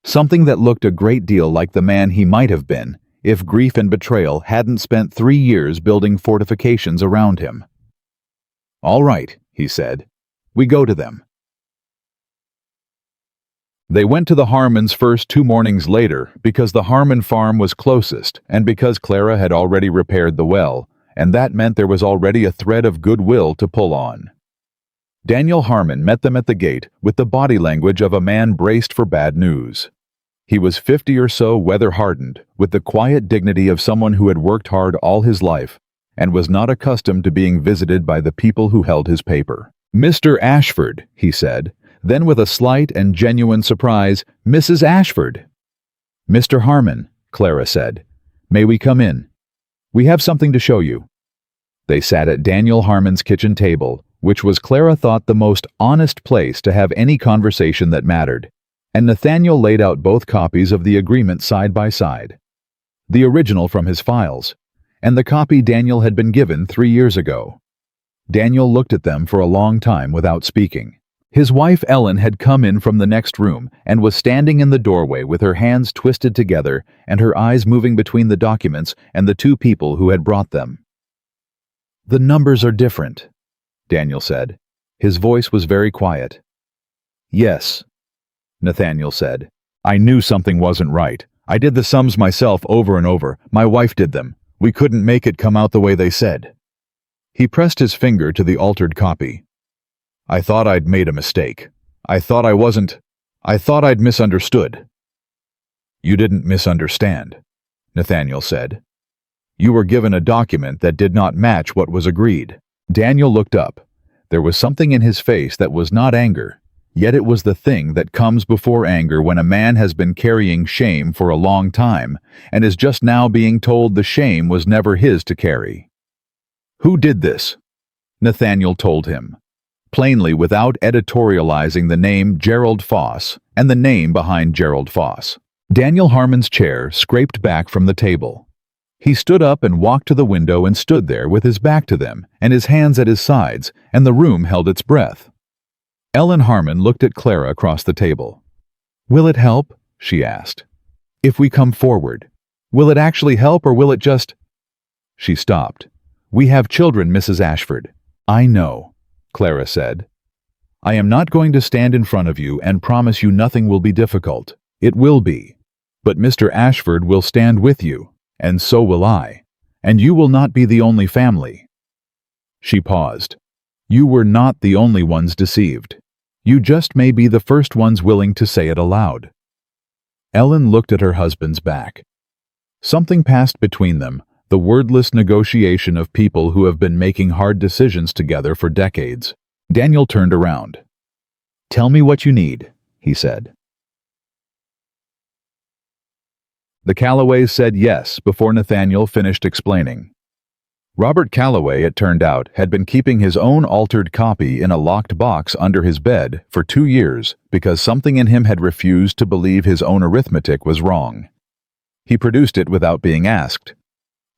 Something that looked a great deal like the man he might have been if grief and betrayal hadn't spent 3 years building fortifications around him. All right, he said. We go to them. They went to the Harmons first 2 mornings later because the Harmon farm was closest and because Clara had already repaired the well, and that meant there was already a thread of goodwill to pull on. Daniel Harmon met them at the gate with the body language of a man braced for bad news. He was 50 or so, weather-hardened, with the quiet dignity of someone who had worked hard all his life and was not accustomed to being visited by the people who held his paper. Mr. Ashford, he said, then with a slight and genuine surprise, Mrs. Ashford. Mr. Harmon, Clara said. May we come in? We have something to show you. They sat at Daniel Harmon's kitchen table, which was Clara thought the most honest place to have any conversation that mattered, and Nathaniel laid out both copies of the agreement side by side. The original from his files, and the copy Daniel had been given 3 years ago. Daniel looked at them for a long time without speaking. His wife Ellen had come in from the next room and was standing in the doorway with her hands twisted together and her eyes moving between the documents and the 2 people who had brought them. The numbers are different, Daniel said. His voice was very quiet. Yes, Nathaniel said. I knew something wasn't right. I did the sums myself over and over. My wife did them. We couldn't make it come out the way they said. He pressed his finger to the altered copy. I thought I'd made a mistake. I thought I'd misunderstood. You didn't misunderstand, Nathaniel said. You were given a document that did not match what was agreed. Daniel looked up. There was something in his face that was not anger, yet it was the thing that comes before anger when a man has been carrying shame for a long time and is just now being told the shame was never his to carry. Who did this? Nathaniel told him, plainly without editorializing the name Gerald Foss and the name behind Gerald Foss. Daniel Harmon's chair scraped back from the table. He stood up and walked to the window and stood there with his back to them and his hands at his sides, and the room held its breath. Ellen Harmon looked at Clara across the table. Will it help? She asked. If we come forward, will it actually help or will it just... She stopped. We have children, Mrs. Ashford. I know, Clara said. I am not going to stand in front of you and promise you nothing will be difficult. It will be. But Mr. Ashford will stand with you, and so will I, and you will not be the only family." She paused. "You were not the only ones deceived. You just may be the first ones willing to say it aloud." Ellen looked at her husband's back. Something passed between them, the wordless negotiation of people who have been making hard decisions together for decades. Daniel turned around. "Tell me what you need," he said. The Callaways said yes before Nathaniel finished explaining. Robert Callaway, it turned out, had been keeping his own altered copy in a locked box under his bed for 2 years because something in him had refused to believe his own arithmetic was wrong. He produced it without being asked,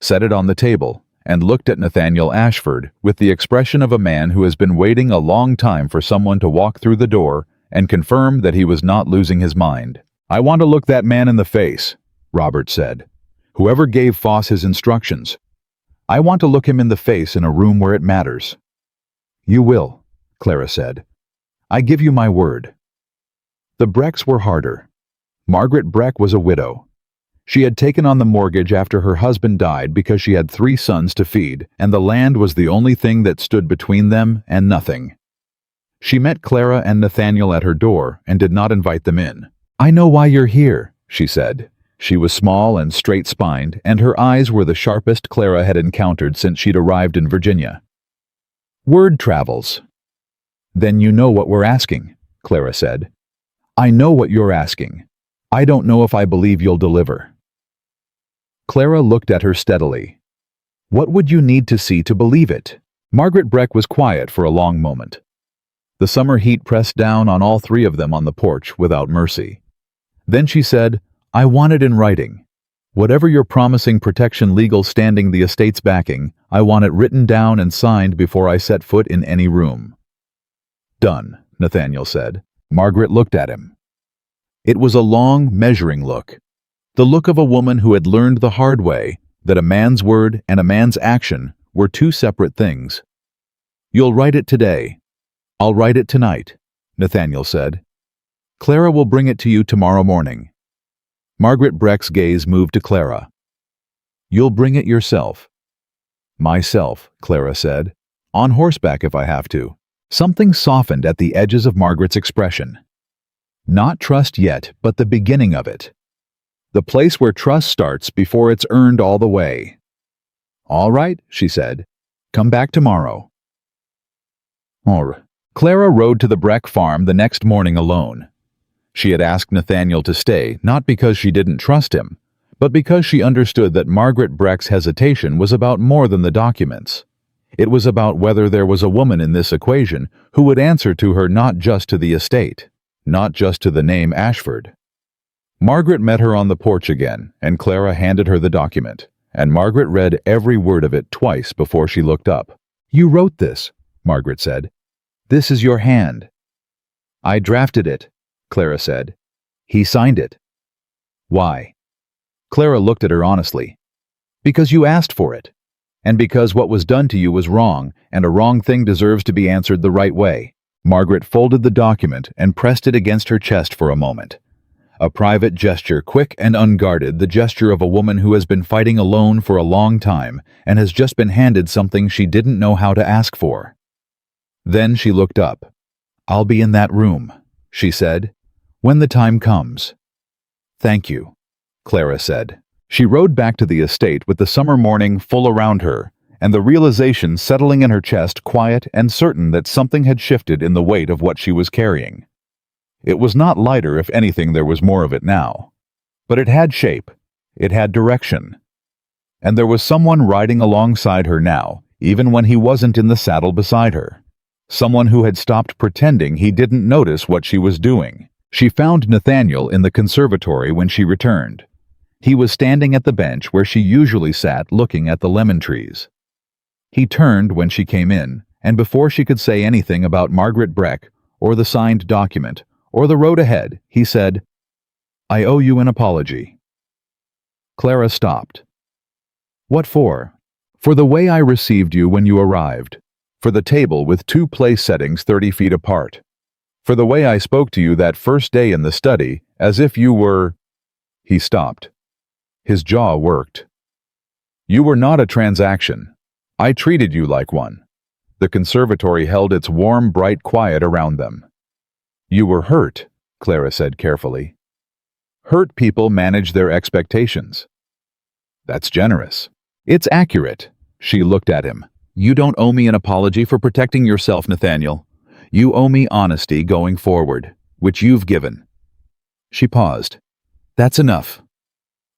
set it on the table, and looked at Nathaniel Ashford with the expression of a man who has been waiting a long time for someone to walk through the door and confirm that he was not losing his mind. "I want to look that man in the face," Robert said. "Whoever gave Foss his instructions. I want to look him in the face in a room where it matters." "You will," Clara said. "I give you my word." The Brecks were harder. Margaret Breck was a widow. She had taken on the mortgage after her husband died because she had 3 sons to feed, and the land was the only thing that stood between them and nothing. She met Clara and Nathaniel at her door and did not invite them in. "I know why you're here," she said. She was small and straight-spined, and her eyes were the sharpest Clara had encountered since she'd arrived in Virginia. "Word travels." "Then you know what we're asking," Clara said. "I know what you're asking. I don't know if I believe you'll deliver." Clara looked at her steadily. "What would you need to see to believe it?" Margaret Breck was quiet for a long moment. The summer heat pressed down on all 3 of them on the porch without mercy. Then she said, "I want it in writing. Whatever you're promising protection legal standing the estate's backing, I want it written down and signed before I set foot in any room." "Done," Nathaniel said. Margaret looked at him. It was a long, measuring look. The look of a woman who had learned the hard way that a man's word and a man's action were 2 separate things. "You'll write it today." "I'll write it tonight," Nathaniel said. "Clara will bring it to you tomorrow morning." Margaret Breck's gaze moved to Clara. "You'll bring it yourself." "Myself," Clara said. "On horseback if I have to." Something softened at the edges of Margaret's expression. Not trust yet, but the beginning of it. The place where trust starts before it's earned all the way. "All right," she said. "Come back tomorrow." Clara rode to the Breck farm the next morning alone. She had asked Nathaniel to stay, not because she didn't trust him, but because she understood that Margaret Breck's hesitation was about more than the documents. It was about whether there was a woman in this equation who would answer to her not just to the estate, not just to the name Ashford. Margaret met her on the porch again, and Clara handed her the document, and Margaret read every word of it twice before she looked up. "You wrote this," Margaret said. "This is your hand." "I drafted it," Clara said. "He signed it." "Why?" Clara looked at her honestly. "Because you asked for it, and because what was done to you was wrong, and a wrong thing deserves to be answered the right way." Margaret folded the document and pressed it against her chest for a moment. A private gesture, quick and unguarded, the gesture of a woman who has been fighting alone for a long time and has just been handed something she didn't know how to ask for. Then she looked up. "I'll be in that room," she said, "when the time comes." "Thank you," Clara said. She rode back to the estate with the summer morning full around her, and the realization settling in her chest, quiet and certain that something had shifted in the weight of what she was carrying. It was not lighter, if anything there was more of it now. But it had shape, it had direction. And there was someone riding alongside her now, even when he wasn't in the saddle beside her. Someone who had stopped pretending he didn't notice what she was doing. She found Nathaniel in the conservatory when she returned. He was standing at the bench where she usually sat looking at the lemon trees. He turned when she came in, and before she could say anything about Margaret Breck, or the signed document, or the road ahead, he said, "I owe you an apology." Clara stopped. "What for?" "For the way I received you when you arrived. For the table with 2 place settings 30 feet apart. For the way I spoke to you that first day in the study, as if you were..." He stopped. His jaw worked. You were not a transaction. I treated you like one. The conservatory held its warm, bright quiet around them. You were hurt, Clara said carefully. Hurt people manage their expectations. That's generous. It's accurate. She looked at him. You don't owe me an apology for protecting yourself, Nathaniel. You owe me honesty going forward, which you've given. She paused. That's enough.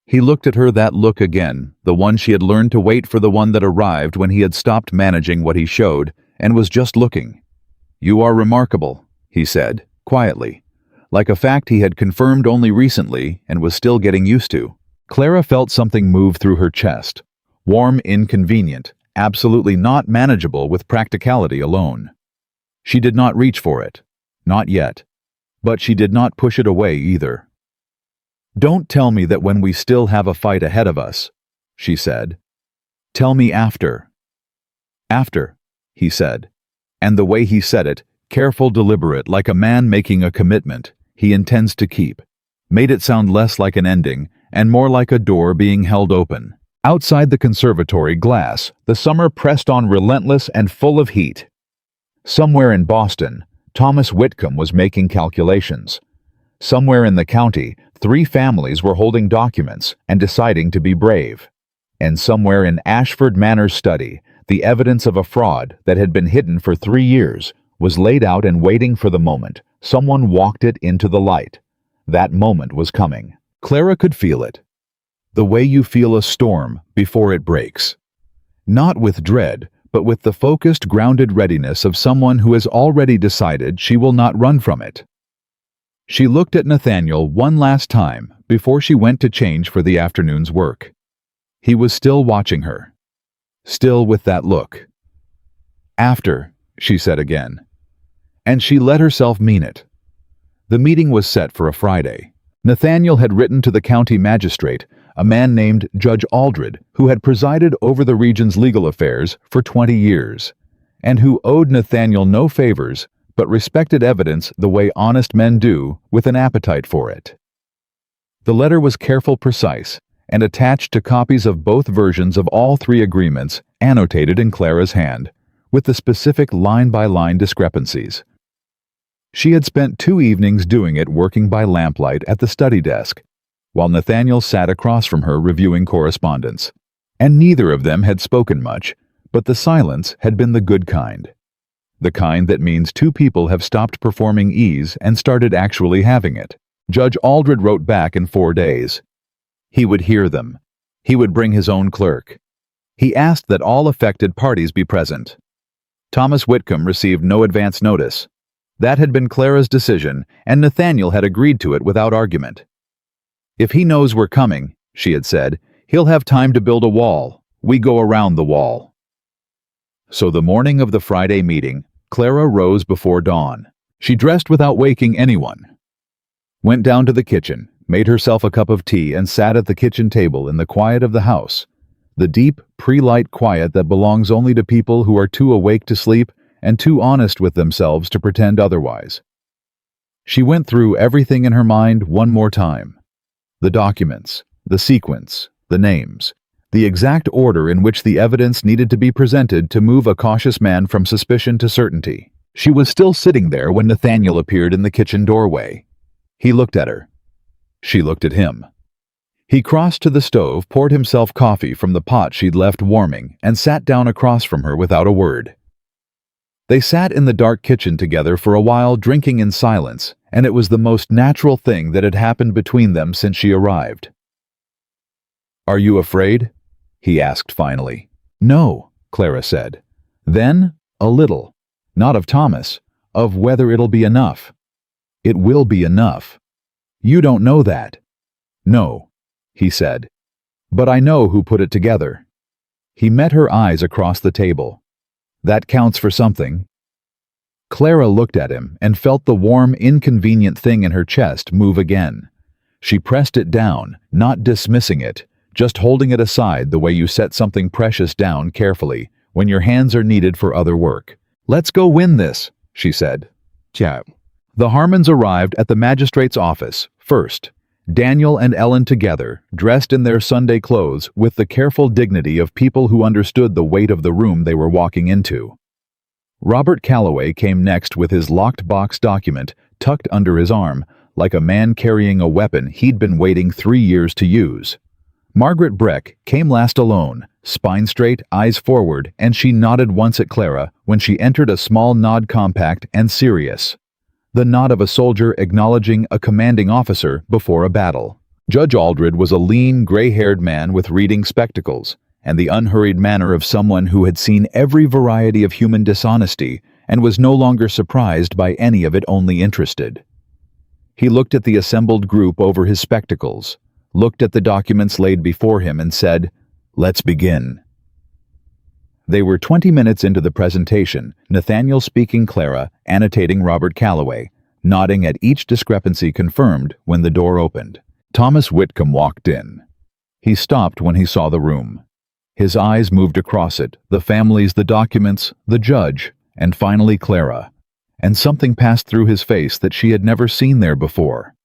He looked at her, that look again, the one she had learned to wait for, the one that arrived when he had stopped managing what he showed and was just looking. You are remarkable, he said, quietly, like a fact he had confirmed only recently and was still getting used to. Clara felt something move through her chest, warm, inconvenient, absolutely not manageable with practicality alone. She did not reach for it, not yet, but she did not push it away either. Don't tell me that when we still have a fight ahead of us, she said. Tell me after. After, he said, and the way he said it, careful, deliberate, like a man making a commitment he intends to keep, made it sound less like an ending and more like a door being held open. Outside the conservatory glass, the summer pressed on, relentless and full of heat. Somewhere in Boston, Thomas Whitcomb was making calculations. Somewhere in the county, 3 families were holding documents and deciding to be brave. And somewhere in Ashford Manor's study, the evidence of a fraud that had been hidden for 3 years was laid out and waiting for the moment someone walked it into the light. That moment was coming. Clara could feel it. The way you feel a storm before it breaks. Not with dread, but with the focused, grounded readiness of someone who has already decided she will not run from it. She looked at Nathaniel one last time before she went to change for the afternoon's work. He was still watching her. Still with that look. After, she said again. And she let herself mean it. The meeting was set for a Friday. Nathaniel had written to the county magistrate, a man named Judge Aldred, who had presided over the region's legal affairs for 20 years, and who owed Nathaniel no favors, but respected evidence the way honest men do, with an appetite for it. The letter was careful, precise, and attached to copies of both versions of all 3 agreements, annotated in Clara's hand, with the specific line-by-line discrepancies. She had spent 2 evenings doing it, working by lamplight at the study desk, while Nathaniel sat across from her reviewing correspondence. And neither of them had spoken much, but the silence had been the good kind. The kind that means 2 people have stopped performing ease and started actually having it. Judge Aldred wrote back in 4 days. He would hear them. He would bring his own clerk. He asked that all affected parties be present. Thomas Whitcomb received no advance notice. That had been Clara's decision, and Nathaniel had agreed to it without argument. If he knows we're coming, she had said, he'll have time to build a wall. We go around the wall. So the morning of the Friday meeting, Clara rose before dawn. She dressed without waking anyone. Went down to the kitchen, made herself a cup of tea, and sat at the kitchen table in the quiet of the house, the deep, pre-light quiet that belongs only to people who are too awake to sleep and too honest with themselves to pretend otherwise. She went through everything in her mind one more time. The documents, the sequence, the names, the exact order in which the evidence needed to be presented to move a cautious man from suspicion to certainty. She was still sitting there when Nathaniel appeared in the kitchen doorway. He looked at her. She looked at him. He crossed to the stove, poured himself coffee from the pot she'd left warming, and sat down across from her without a word. They sat in the dark kitchen together for a while, drinking in silence, and it was the most natural thing that had happened between them since she arrived. "Are you afraid?" he asked finally. "No," Clara said. "Then, a little. Not of Thomas, of whether it'll be enough." "It will be enough." "You don't know that." "No," he said. "But I know who put it together." He met her eyes across the table. "That counts for something." Clara looked at him and felt the warm, inconvenient thing in her chest move again. She pressed it down, not dismissing it, just holding it aside the way you set something precious down carefully when your hands are needed for other work. "Let's go win this," she said. "Ciao." The Harmons arrived at the magistrate's office first, Daniel and Ellen together, dressed in their Sunday clothes with the careful dignity of people who understood the weight of the room they were walking into. Robert Calloway came next with his locked box document tucked under his arm, like a man carrying a weapon he'd been waiting 3 years to use. Margaret Breck came last alone, spine straight, eyes forward, and she nodded once at Clara when she entered, a small nod, compact and serious. The nod of a soldier acknowledging a commanding officer before a battle. Judge Aldred was a lean, gray-haired man with reading spectacles, and the unhurried manner of someone who had seen every variety of human dishonesty and was no longer surprised by any of it, only interested. He looked at the assembled group over his spectacles, looked at the documents laid before him, and said, "Let's begin." They were 20 minutes into the presentation, Nathaniel speaking, Clara annotating, Robert Calloway nodding at each discrepancy confirmed, when the door opened. Thomas Whitcomb walked in. He stopped when he saw the room. His eyes moved across it, the families, the documents, the judge, and finally Clara, and something passed through his face that she had never seen there before.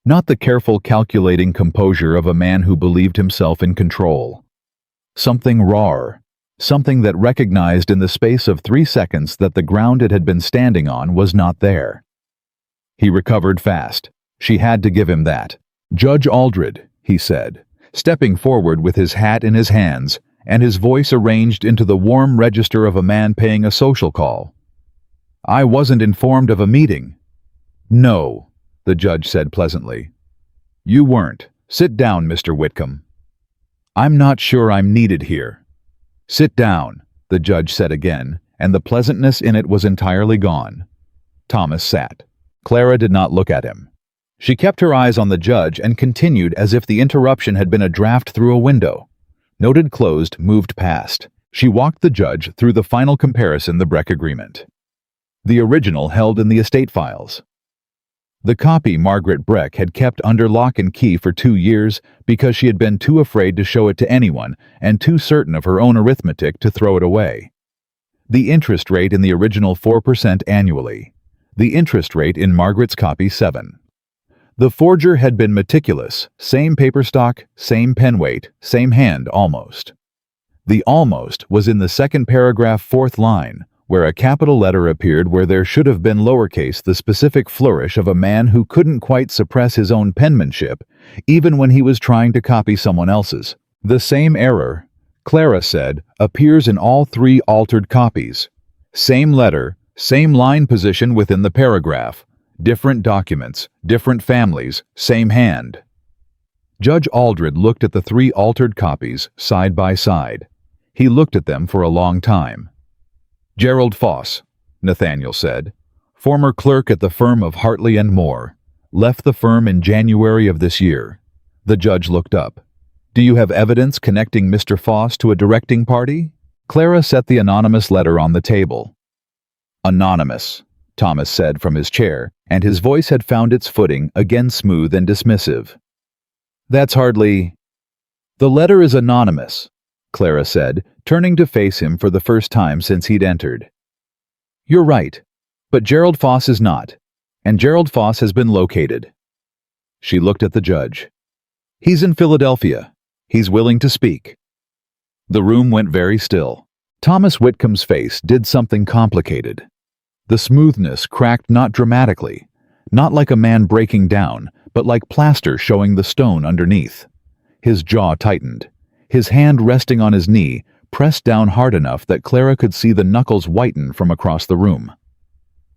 Not the careful, calculating composure of a man who believed himself in control. Something raw, something that recognized in the space of 3 seconds that the ground it had been standing on was not there. He recovered fast. She had to give him that. "Judge Aldred," he said, stepping forward with his hat in his hands and his voice arranged into the warm register of a man paying a social call. "I wasn't informed of a meeting." "No," the judge said pleasantly. "You weren't. Sit down, Mr. Whitcomb." "I'm not sure I'm needed here." "Sit down," the judge said again, and the pleasantness in it was entirely gone. Thomas sat. Clara did not look at him. She kept her eyes on the judge and continued as if the interruption had been a draft through a window. Noted closed, moved past. She walked the judge through the final comparison, the Breck Agreement. The original held in the estate files. The copy Margaret Breck had kept under lock and key for 2 years because she had been too afraid to show it to anyone and too certain of her own arithmetic to throw it away. The interest rate in the original 4% annually. The interest rate in Margaret's copy 7. The forger had been meticulous, same paper stock, same pen weight, same hand almost. The almost was in the second paragraph, 4th line, where a capital letter appeared where there should have been lowercase, the specific flourish of a man who couldn't quite suppress his own penmanship, even when he was trying to copy someone else's. The same error, Clara said, appears in all 3 altered copies. Same letter, same line position within the paragraph, different documents, different families, same hand. Judge Aldred looked at the 3 altered copies side by side. He looked at them for a long time. "Gerald Foss," Nathaniel said, "former clerk at the firm of Hartley and Moore, left the firm in January of this year." The judge looked up. "Do you have evidence connecting Mr. Foss to a directing party?" Clara set the anonymous letter on the table. "Anonymous," Thomas said from his chair, and his voice had found its footing, again smooth and dismissive. "That's hardly—" "The letter is anonymous," Clara said, turning to face him for the first time since he'd entered. "You're right, but Gerald Foss is not, and Gerald Foss has been located." She looked at the judge. "He's in Philadelphia. He's willing to speak." The room went very still. Thomas Whitcomb's face did something complicated. The smoothness cracked not dramatically, not like a man breaking down, but like plaster showing the stone underneath. His jaw tightened. His hand resting on his knee, pressed down hard enough that Clara could see the knuckles whiten from across the room.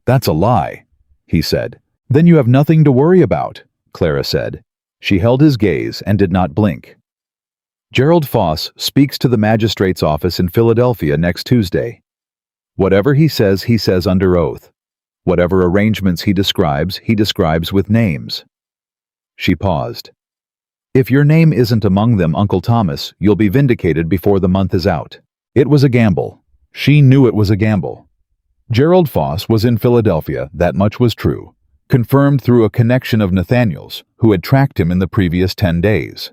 "That's a lie," he said. "Then you have nothing to worry about," Clara said. She held his gaze and did not blink. "Gerald Foss speaks to the magistrate's office in Philadelphia next Tuesday. Whatever he says under oath. Whatever arrangements he describes with names." She paused. "If your name isn't among them, Uncle Thomas, you'll be vindicated before the month is out." It was a gamble. She knew it was a gamble. Gerald Foss was in Philadelphia, that much was true, confirmed through a connection of Nathaniel's, who had tracked him in the previous 10 days.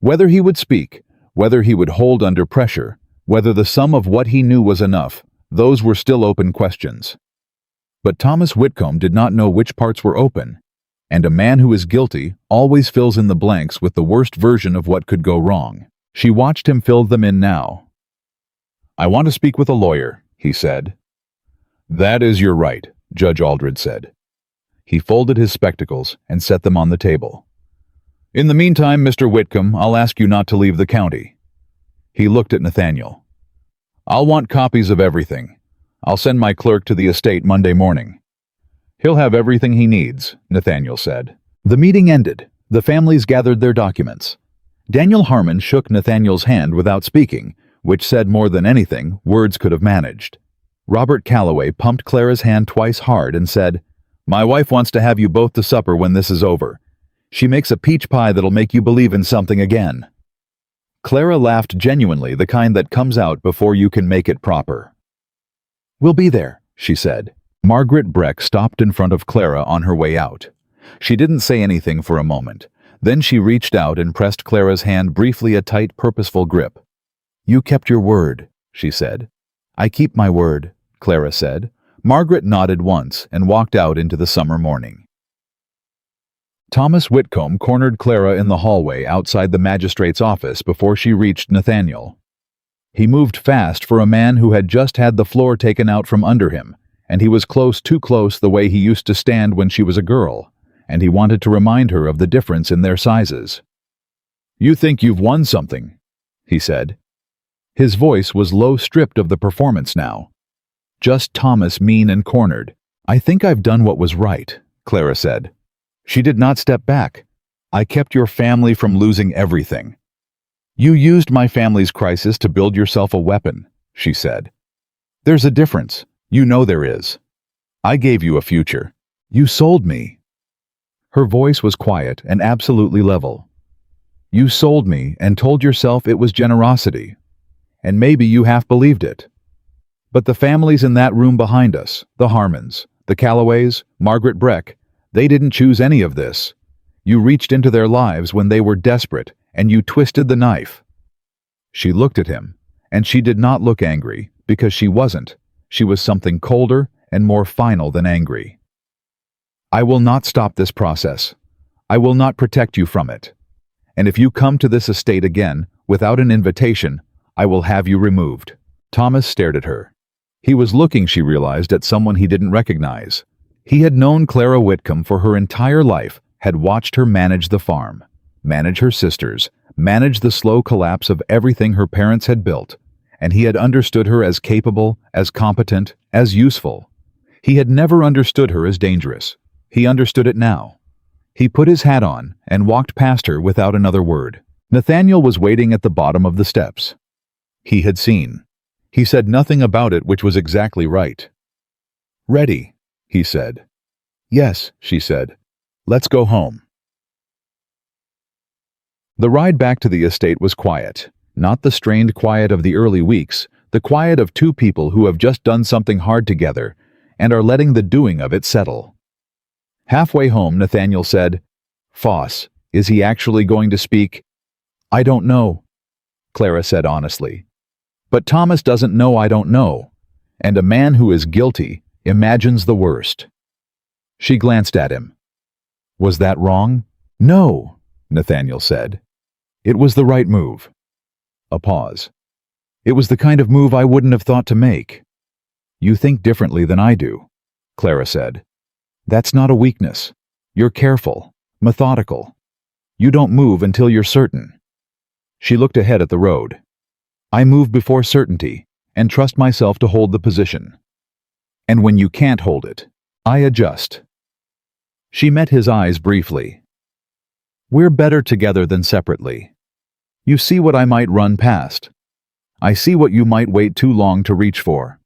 Whether he would speak, whether he would hold under pressure, whether the sum of what he knew was enough, those were still open questions. But Thomas Whitcomb did not know which parts were open. And a man who is guilty always fills in the blanks with the worst version of what could go wrong. She watched him fill them in now. "I want to speak with a lawyer," he said. "That is your right," Judge Aldred said. He folded his spectacles and set them on the table. "In the meantime, Mr. Whitcomb, I'll ask you not to leave the county." He looked at Nathaniel. "I'll want copies of everything. I'll send my clerk to the estate Monday morning." "He'll have everything he needs," Nathaniel said. The meeting ended. The families gathered their documents. Daniel Harmon shook Nathaniel's hand without speaking, which said more than anything words could have managed. Robert Calloway pumped Clara's hand twice hard and said, "My wife wants to have you both to supper when this is over. She makes a peach pie that'll make you believe in something again." Clara laughed genuinely, the kind that comes out before you can make it proper. "We'll be there," she said. Margaret Breck stopped in front of Clara on her way out. She didn't say anything for a moment. Then she reached out and pressed Clara's hand briefly, a tight, purposeful grip. "You kept your word," she said. "I keep my word," Clara said. Margaret nodded once and walked out into the summer morning. Thomas Whitcomb cornered Clara in the hallway outside the magistrate's office before she reached Nathaniel. He moved fast for a man who had just had the floor taken out from under him, and he was close, too close, the way he used to stand when she was a girl, and he wanted to remind her of the difference in their sizes. "You think you've won something," he said. His voice was low, stripped of the performance now. Just Thomas, mean and cornered. "I think I've done what was right," Clara said. She did not step back. "I kept your family from losing everything." "You used my family's crisis to build yourself a weapon," she said. "There's a difference. You know there is. I gave you a future. You sold me." Her voice was quiet and absolutely level. "You sold me and told yourself it was generosity. And maybe you half believed it. But the families in that room behind us, the Harmons, the Calloways, Margaret Breck, they didn't choose any of this. You reached into their lives when they were desperate, and you twisted the knife." She looked at him, and she did not look angry, because she wasn't. She was something colder and more final than angry. "I will not stop this process. I will not protect you from it. And if you come to this estate again, without an invitation, I will have you removed." Thomas stared at her. He was looking, she realized, at someone he didn't recognize. He had known Clara Whitcomb for her entire life, had watched her manage the farm, manage her sisters, manage the slow collapse of everything her parents had built, and he had understood her as capable, as competent, as useful. He had never understood her as dangerous. He understood it now. He put his hat on and walked past her without another word. Nathaniel was waiting at the bottom of the steps. He had seen. He said nothing about it, which was exactly right. "Ready," he said. "Yes," she said. "Let's go home." The ride back to the estate was quiet, not the strained quiet of the early weeks, the quiet of two people who have just done something hard together and are letting the doing of it settle. Halfway home, Nathaniel said, "Foss, is he actually going to speak?" "I don't know," Clara said honestly. "But Thomas doesn't know I don't know, and a man who is guilty imagines the worst." She glanced at him. "Was that wrong?" "No," Nathaniel said. "It was the right move." A pause. "It was the kind of move I wouldn't have thought to make." "You think differently than I do," Clara said. "That's not a weakness. You're careful, methodical. You don't move until you're certain." She looked ahead at the road. "I move before certainty and trust myself to hold the position. And when you can't hold it, I adjust." She met his eyes briefly. "We're better together than separately. You see what I might run past. I see what you might wait too long to reach for."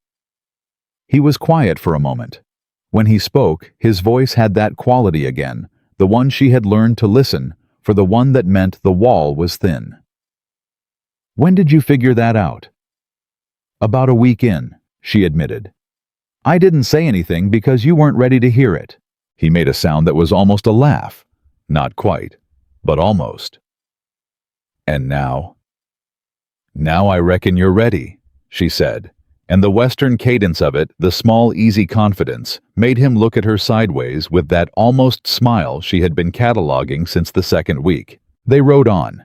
He was quiet for a moment. When he spoke, his voice had that quality again, the one she had learned to listen for, the one that meant the wall was thin. "When did you figure that out?" "About a week in," she admitted. "I didn't say anything because you weren't ready to hear it." He made a sound that was almost a laugh. Not quite, but almost. "And now?" "Now I reckon you're ready," she said, And the Western cadence of it, the small, easy confidence, made him look at her sideways with that almost smile she had been cataloging since the second week. They rode on.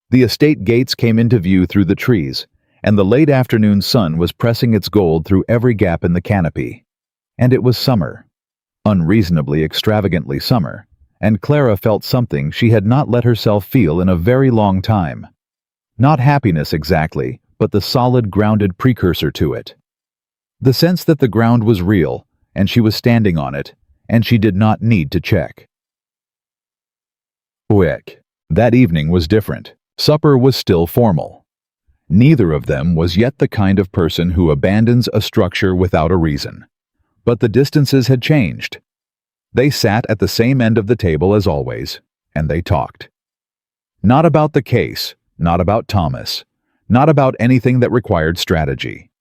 The estate gates came into view through the trees, and the late afternoon sun was pressing its gold through every gap in the canopy. And it was summer. Unreasonably, extravagantly summer, and Clara felt something she had not let herself feel in a very long time. Not happiness exactly, but the solid, grounded precursor to it. The sense that the ground was real, and she was standing on it, and she did not need to check. Quick. That evening was different. Supper was still formal. Neither of them was yet the kind of person who abandons a structure without a reason. But the distances had changed. They sat at the same end of the table as always, and they talked. Not about the case, not about Thomas, not about anything that required strategy.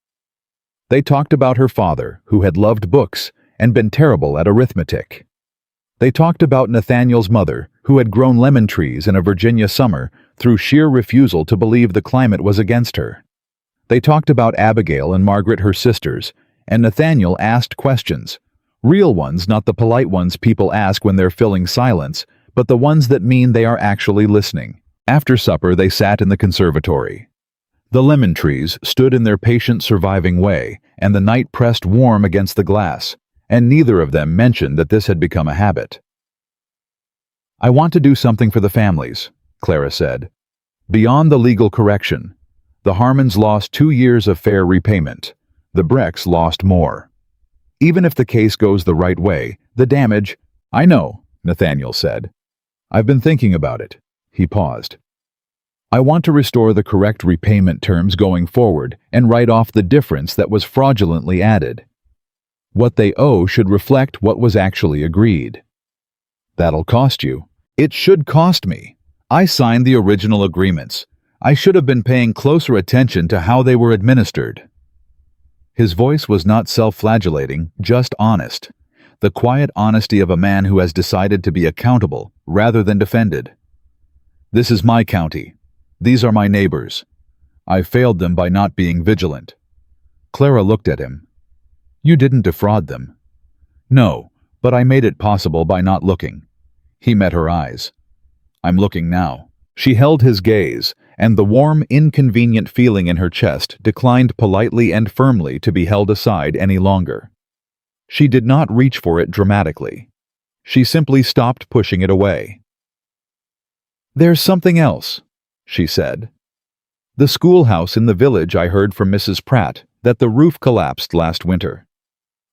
They talked about her father, who had loved books and been terrible at arithmetic. They talked about Nathaniel's mother, who had grown lemon trees in a Virginia summer through sheer refusal to believe the climate was against her. They talked about Abigail and Margaret, her sisters, and Nathaniel asked questions. Real ones, not the polite ones people ask when they're filling silence, but the ones that mean they are actually listening. After supper, they sat in the conservatory. The lemon trees stood in their patient, surviving way, and the night pressed warm against the glass, and neither of them mentioned that this had become a habit. "I want to do something for the families," Clara said. "Beyond the legal correction. The Harmons lost 2 years of fair repayment. The Brecks lost more. Even if the case goes the right way, the damage—" "I know," Nathaniel said. "I've been thinking about it." He paused. "I want to restore the correct repayment terms going forward and write off the difference that was fraudulently added. What they owe should reflect what was actually agreed." "That'll cost you." "It should cost me. I signed the original agreements. I should have been paying closer attention to how they were administered." His voice was not self-flagellating, just honest. The quiet honesty of a man who has decided to be accountable rather than defended. "This is my county. These are my neighbors. I failed them by not being vigilant." Clara looked at him. "You didn't defraud them." "No, but I made it possible by not looking." He met her eyes. "I'm looking now." She held his gaze, and the warm, inconvenient feeling in her chest declined politely and firmly to be held aside any longer. She did not reach for it dramatically. She simply stopped pushing it away. "There's something else," she said. "The schoolhouse in the village, I heard from Mrs. Pratt that the roof collapsed last winter.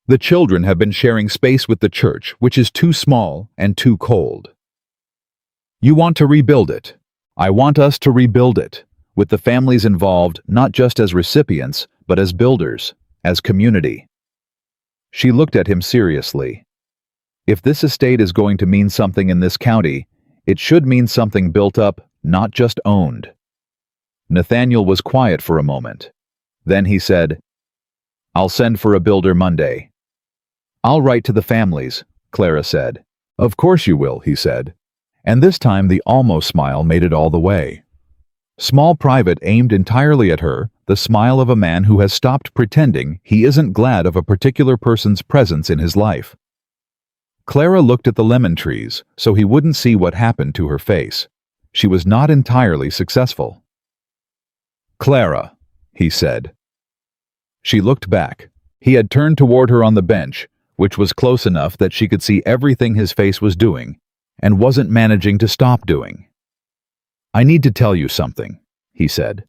The children have been sharing space with the church, which is too small and too cold. You want to rebuild it. I want us to rebuild it, with the families involved not just as recipients, but as builders, as community." She looked at him seriously. "If this estate is going to mean something in this county, it should mean something built up, not just owned." Nathaniel was quiet for a moment. Then he said, "I'll send for a builder Monday." "I'll write to the families," Clara said. "Of course you will," he said. And this time the almost smile made it all the way. Small private aimed entirely at her, the smile of a man who has stopped pretending he isn't glad of a particular person's presence in his life. Clara looked at the lemon trees so he wouldn't see what happened to her face. She was not entirely successful. "Clara," he said. She looked back. He had turned toward her on the bench, which was close enough that she could see everything his face was doing, and wasn't managing to stop doing. "I need to tell you something," he said.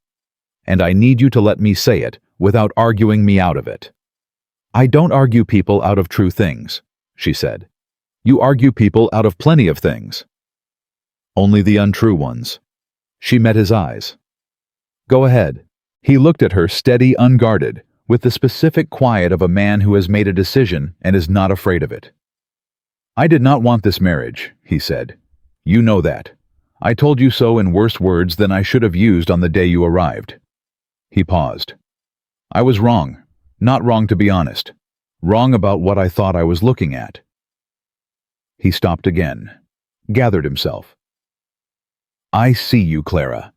"And I need you to let me say it without arguing me out of it." "I don't argue people out of true things," she said. "You argue people out of plenty of things." "Only the untrue ones." She met his eyes. "Go ahead." He looked at her steady, unguarded, with the specific quiet of a man who has made a decision and is not afraid of it. "I did not want this marriage," he said. "You know that. I told you so in worse words than I should have used on the day you arrived." He paused. "I was wrong. Not wrong, to be honest. Wrong about what I thought I was looking at." He stopped again, gathered himself. "I see you, Clara.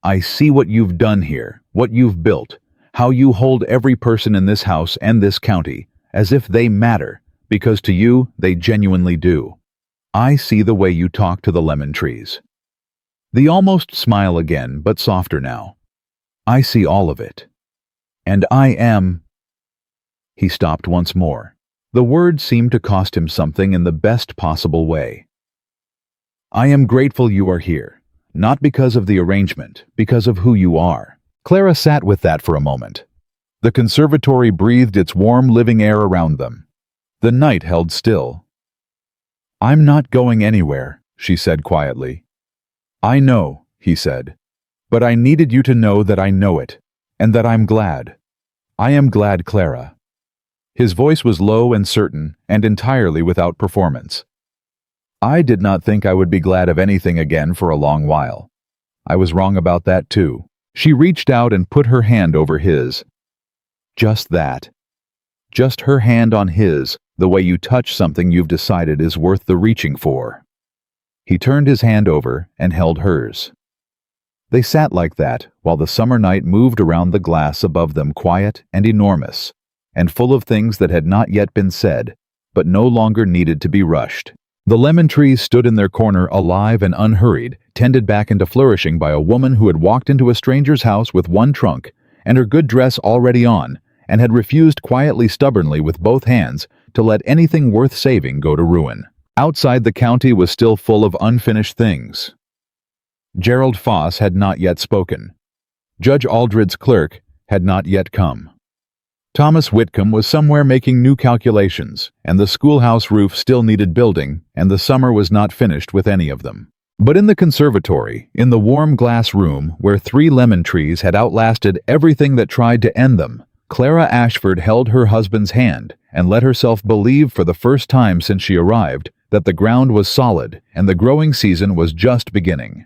I see what you've done here, what you've built, how you hold every person in this house and this county as if they matter, because to you they genuinely do. I see the way you talk to the lemon trees. The almost smile again, but softer now. I see all of it. And I am... He stopped once more. The words seemed to cost him something in the best possible way. I am grateful you are here, not because of the arrangement, because of who you are. Clara sat with that for a moment. The conservatory breathed its warm living air around them. The night held still. I'm not going anywhere, she said quietly. I know, he said, but I needed you to know that I know it, and that I'm glad. I am glad, Clara. His voice was low and certain, and entirely without performance. I did not think I would be glad of anything again for a long while. I was wrong about that too. She reached out and put her hand over his. Just that. Just her hand on his, the way you touch something you've decided is worth the reaching for. He turned his hand over and held hers. They sat like that while the summer night moved around the glass above them, quiet and enormous, and full of things that had not yet been said, but no longer needed to be rushed. The lemon trees stood in their corner, alive and unhurried, tended back into flourishing by a woman who had walked into a stranger's house with one trunk and her good dress already on, and had refused quietly, stubbornly, with both hands, to let anything worth saving go to ruin. Outside, the county was still full of unfinished things. Gerald Foss had not yet spoken. Judge Aldred's clerk had not yet come. Thomas Whitcomb was somewhere making new calculations, and the schoolhouse roof still needed building, and the summer was not finished with any of them. But in the conservatory, in the warm glass room where 3 lemon trees had outlasted everything that tried to end them, Clara Ashford held her husband's hand and let herself believe for the first time since she arrived that the ground was solid and the growing season was just beginning.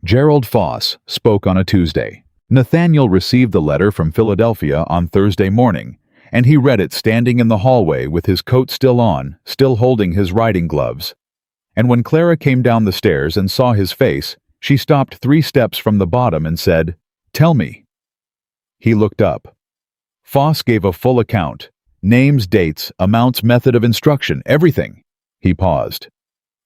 Gerald Foss spoke on a Tuesday. Nathaniel received the letter from Philadelphia on Thursday morning, and he read it standing in the hallway with his coat still on, still holding his riding gloves. And when Clara came down the stairs and saw his face, she stopped 3 steps from the bottom and said, "Tell me." He looked up. Foss gave a full account. Names, dates, amounts, method of instruction, everything. He paused.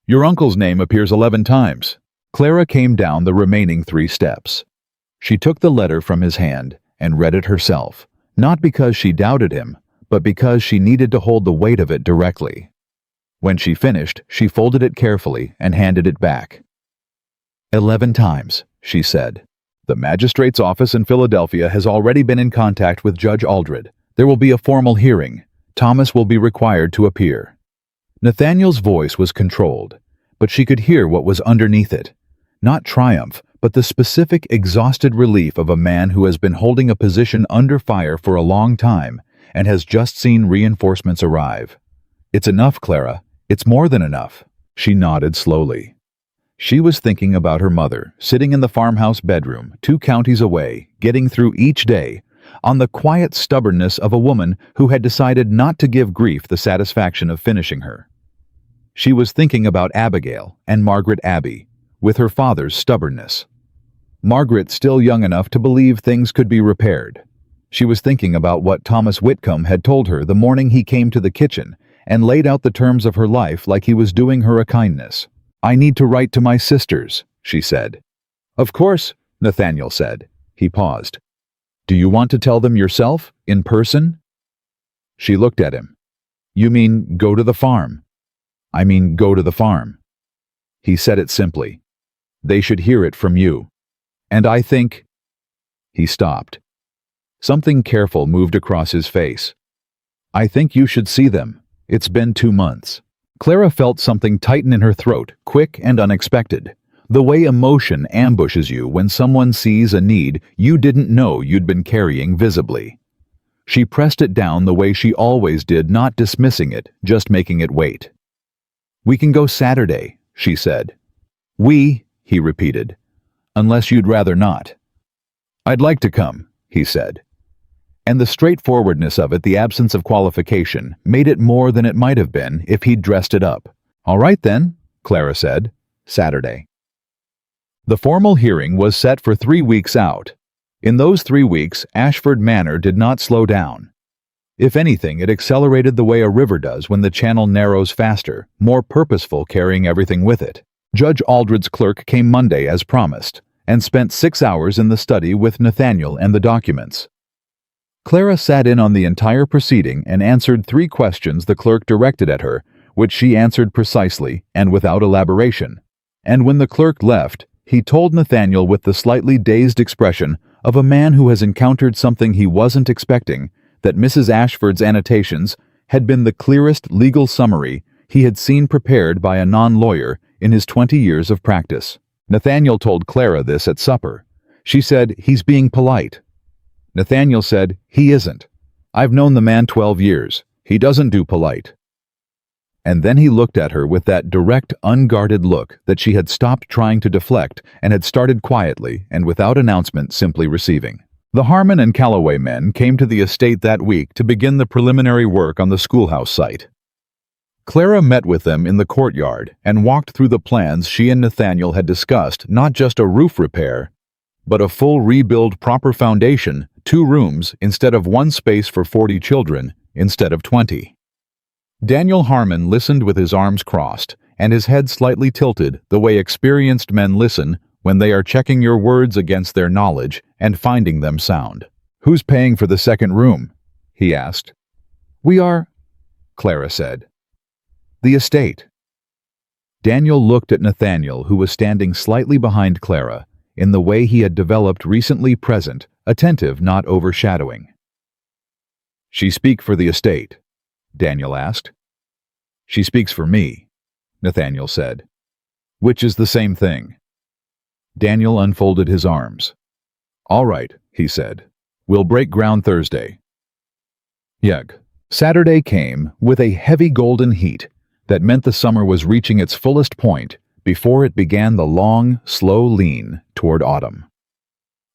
Your uncle's name appears 11 times. Clara came down the remaining 3 steps. She took the letter from his hand and read it herself, not because she doubted him, but because she needed to hold the weight of it directly. When she finished, she folded it carefully and handed it back. 11 times, she said. The magistrate's office in Philadelphia has already been in contact with Judge Aldred. There will be a formal hearing. Thomas will be required to appear. Nathaniel's voice was controlled, but she could hear what was underneath it. Not triumph, but the specific, exhausted relief of a man who has been holding a position under fire for a long time and has just seen reinforcements arrive. It's enough, Clara. It's more than enough. She nodded slowly. She was thinking about her mother, sitting in the farmhouse bedroom, 2 counties away, getting through each day, on the quiet stubbornness of a woman who had decided not to give grief the satisfaction of finishing her. She was thinking about Abigail and Margaret Abbey, with her father's stubbornness. Margaret still young enough to believe things could be repaired. She was thinking about what Thomas Whitcomb had told her the morning he came to the kitchen and laid out the terms of her life like he was doing her a kindness. I need to write to my sisters, she said. Of course, Nathaniel said. He paused. Do you want to tell them yourself, in person? She looked at him. You mean go to the farm? I mean go to the farm. He said it simply. They should hear it from you. And I think... He stopped. Something careful moved across his face. I think you should see them. It's been 2 months. Clara felt something tighten in her throat, quick and unexpected. The way emotion ambushes you when someone sees a need you didn't know you'd been carrying visibly. She pressed it down the way she always did, not dismissing it, just making it wait. We can go Saturday, she said. We, he repeated. Unless you'd rather not. I'd like to come, he said. And the straightforwardness of it, the absence of qualification, made it more than it might have been if he'd dressed it up. All right then, Clara said. Saturday. The formal hearing was set for 3 weeks out. In those 3 weeks, Ashford Manor did not slow down. If anything, it accelerated the way a river does when the channel narrows faster, more purposeful, carrying everything with it. Judge Aldred's clerk came Monday as promised, and spent 6 hours in the study with Nathaniel and the documents. Clara sat in on the entire proceeding and answered 3 questions the clerk directed at her, which she answered precisely and without elaboration. And when the clerk left, he told Nathaniel with the slightly dazed expression of a man who has encountered something he wasn't expecting that Mrs. Ashford's annotations had been the clearest legal summary he had seen prepared by a non-lawyer in his 20 years of practice. Nathaniel told Clara this at supper. She said, "He's being polite." Nathaniel said, "He isn't. I've known the man 12 years. He doesn't do polite." And then he looked at her with that direct, unguarded look that she had stopped trying to deflect and had started quietly and without announcement simply receiving. The Harmon and Calloway men came to the estate that week to begin the preliminary work on the schoolhouse site. Clara met with them in the courtyard and walked through the plans she and Nathaniel had discussed, not just a roof repair, but a full rebuild, proper foundation, 2 rooms instead of 1 space for 40 children instead of 20. Daniel Harmon listened with his arms crossed and his head slightly tilted the way experienced men listen when they are checking your words against their knowledge and finding them sound. "Who's paying for the 2nd room?" he asked. "We are," Clara said. "The estate." Daniel looked at Nathaniel, who was standing slightly behind Clara, in the way he had developed recently, present, attentive, not overshadowing. "She speak for the estate?" Daniel asked. "She speaks for me," Nathaniel said. "Which is the same thing." Daniel unfolded his arms. "All right," he said. "We'll break ground Thursday." Yeg. Saturday came with a heavy golden heat that meant the summer was reaching its fullest point before it began the long, slow lean toward autumn.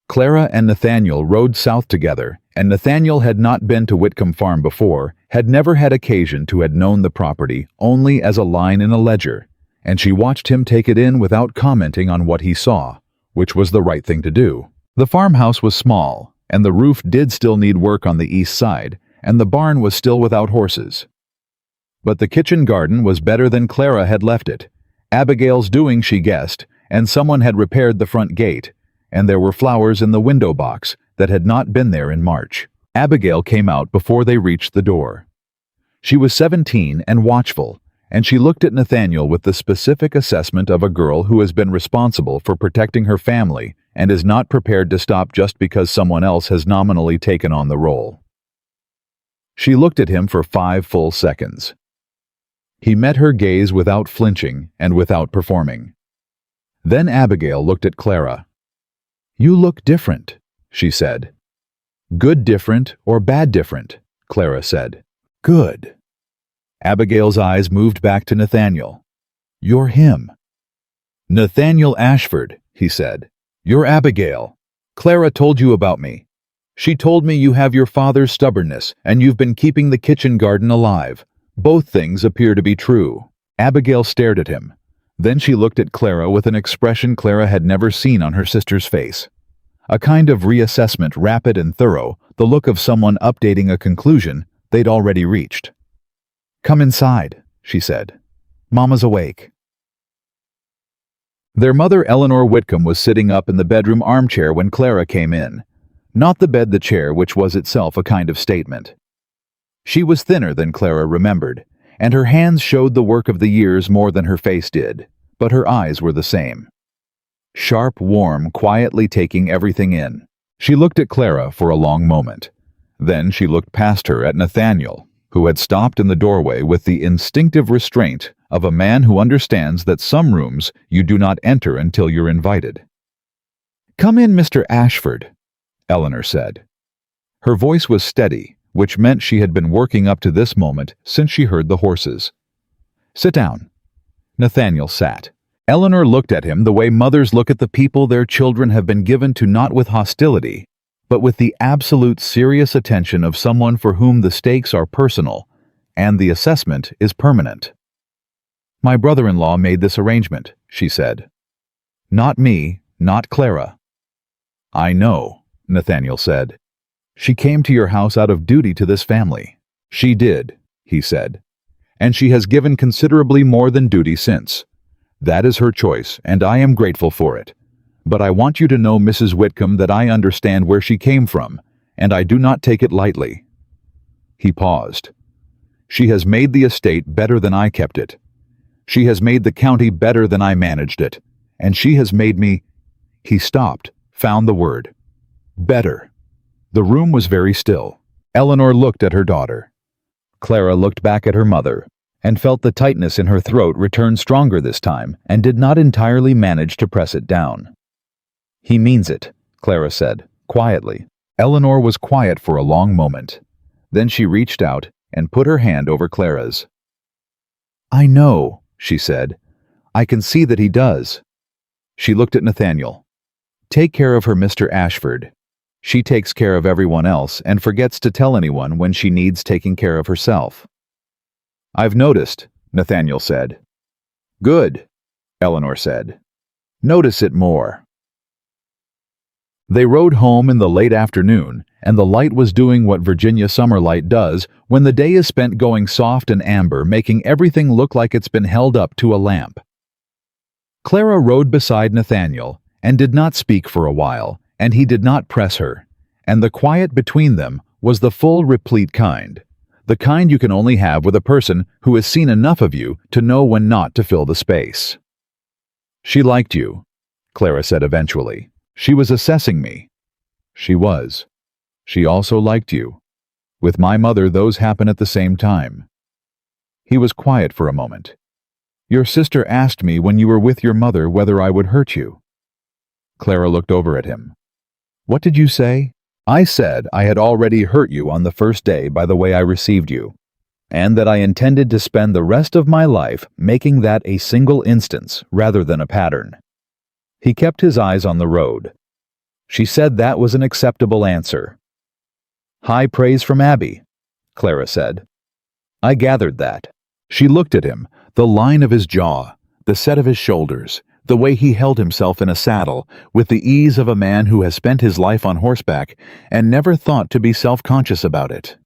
Clara and Nathaniel rode south together, and Nathaniel had not been to Whitcomb Farm before, had never had occasion to had known the property only as a line in a ledger, and she watched him take it in without commenting on what he saw, which was the right thing to do. The farmhouse was small, and the roof did still need work on the east side, and the barn was still without horses. But the kitchen garden was better than Clara had left it. Abigail's doing, she guessed, and someone had repaired the front gate, and there were flowers in the window box that had not been there in March. Abigail came out before they reached the door. She was 17 and watchful, and she looked at Nathaniel with the specific assessment of a girl who has been responsible for protecting her family and is not prepared to stop just because someone else has nominally taken on the role. She looked at him for 5 full seconds. He met her gaze without flinching and without performing. Then Abigail looked at Clara. "You look different," she said. "Good different or bad different?" Clara said. "Good." Abigail's eyes moved back to Nathaniel. "You're him." "Nathaniel Ashford," he said. "You're Abigail. Clara told you about me. She told me you have your father's stubbornness and you've been keeping the kitchen garden alive. Both things appear to be true." Abigail stared at him. Then she looked at Clara with an expression Clara had never seen on her sister's face. A kind of reassessment, rapid and thorough, the look of someone updating a conclusion they'd already reached. "Come inside," she said. "Mama's awake." Their mother, Eleanor Whitcomb, was sitting up in the bedroom armchair when Clara came in. Not the bed, the chair, which was itself a kind of statement. She was thinner than Clara remembered, and her hands showed the work of the years more than her face did, but her eyes were the same. Sharp, warm, quietly taking everything in. She looked at Clara for a long moment. Then she looked past her at Nathaniel, who had stopped in the doorway with the instinctive restraint of a man who understands that some rooms you do not enter until you're invited. "Come in, Mr. Ashford," Eleanor said. Her voice was steady, which meant she had been working up to this moment since she heard the horses. "Sit down." Nathaniel sat. Eleanor looked at him the way mothers look at the people their children have been given to, not with hostility, but with the absolute serious attention of someone for whom the stakes are personal, and the assessment is permanent. "My brother-in-law made this arrangement," she said. "Not me, not Clara." "I know," Nathaniel said. "She came to your house out of duty to this family." "She did," he said. "And she has given considerably more than duty since. That is her choice, and I am grateful for it. But I want you to know, Mrs. Whitcomb, that I understand where she came from, and I do not take it lightly." He paused. "She has made the estate better than I kept it. She has made the county better than I managed it. And she has made me—" He stopped, found the word. "Better." The room was very still. Eleanor looked at her daughter. Clara looked back at her mother, and felt the tightness in her throat return stronger this time, and did not entirely manage to press it down. "He means it," Clara said, quietly. Eleanor was quiet for a long moment. Then she reached out and put her hand over Clara's. "I know," she said. "I can see that he does." She looked at Nathaniel. "Take care of her, Mr. Ashford. She takes care of everyone else and forgets to tell anyone when she needs taking care of herself." "I've noticed," Nathaniel said. "Good," Eleanor said. "Notice it more." They rode home in the late afternoon, and the light was doing what Virginia summer light does when the day is spent going soft and amber, making everything look like it's been held up to a lamp. Clara rode beside Nathaniel and did not speak for a while, and he did not press her, and the quiet between them was the full, replete kind, the kind you can only have with a person who has seen enough of you to know when not to fill the space. "She liked you," Clara said eventually. "She was assessing me." "She was. She also liked you. With my mother, those happen at the same time." He was quiet for a moment. "Your sister asked me when you were with your mother whether I would hurt you." Clara looked over at him. "What did you say?" "I said I had already hurt you on the first day by the way I received you, and that I intended to spend the rest of my life making that a single instance rather than a pattern." He kept his eyes on the road. "She said that was an acceptable answer." "High praise from Abby," Clara said. "I gathered that." She looked at him, the line of his jaw, the set of his shoulders, the way he held himself in a saddle, with the ease of a man who has spent his life on horseback and never thought to be self-conscious about it.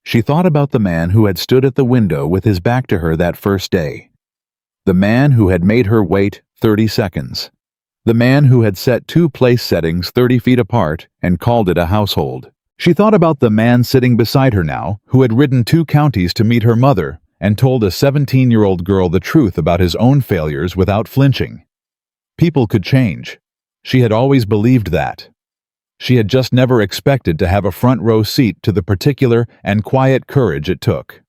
She thought about the man who had stood at the window with his back to her that first day. The man who had made her wait 30 seconds. The man who had set 2 place settings 30 feet apart and called it a household. She thought about the man sitting beside her now, who had ridden 2 counties to meet her mother and told a 17-year-old girl the truth about his own failures without flinching. People could change. She had always believed that. She had just never expected to have a front-row seat to the particular and quiet courage it took.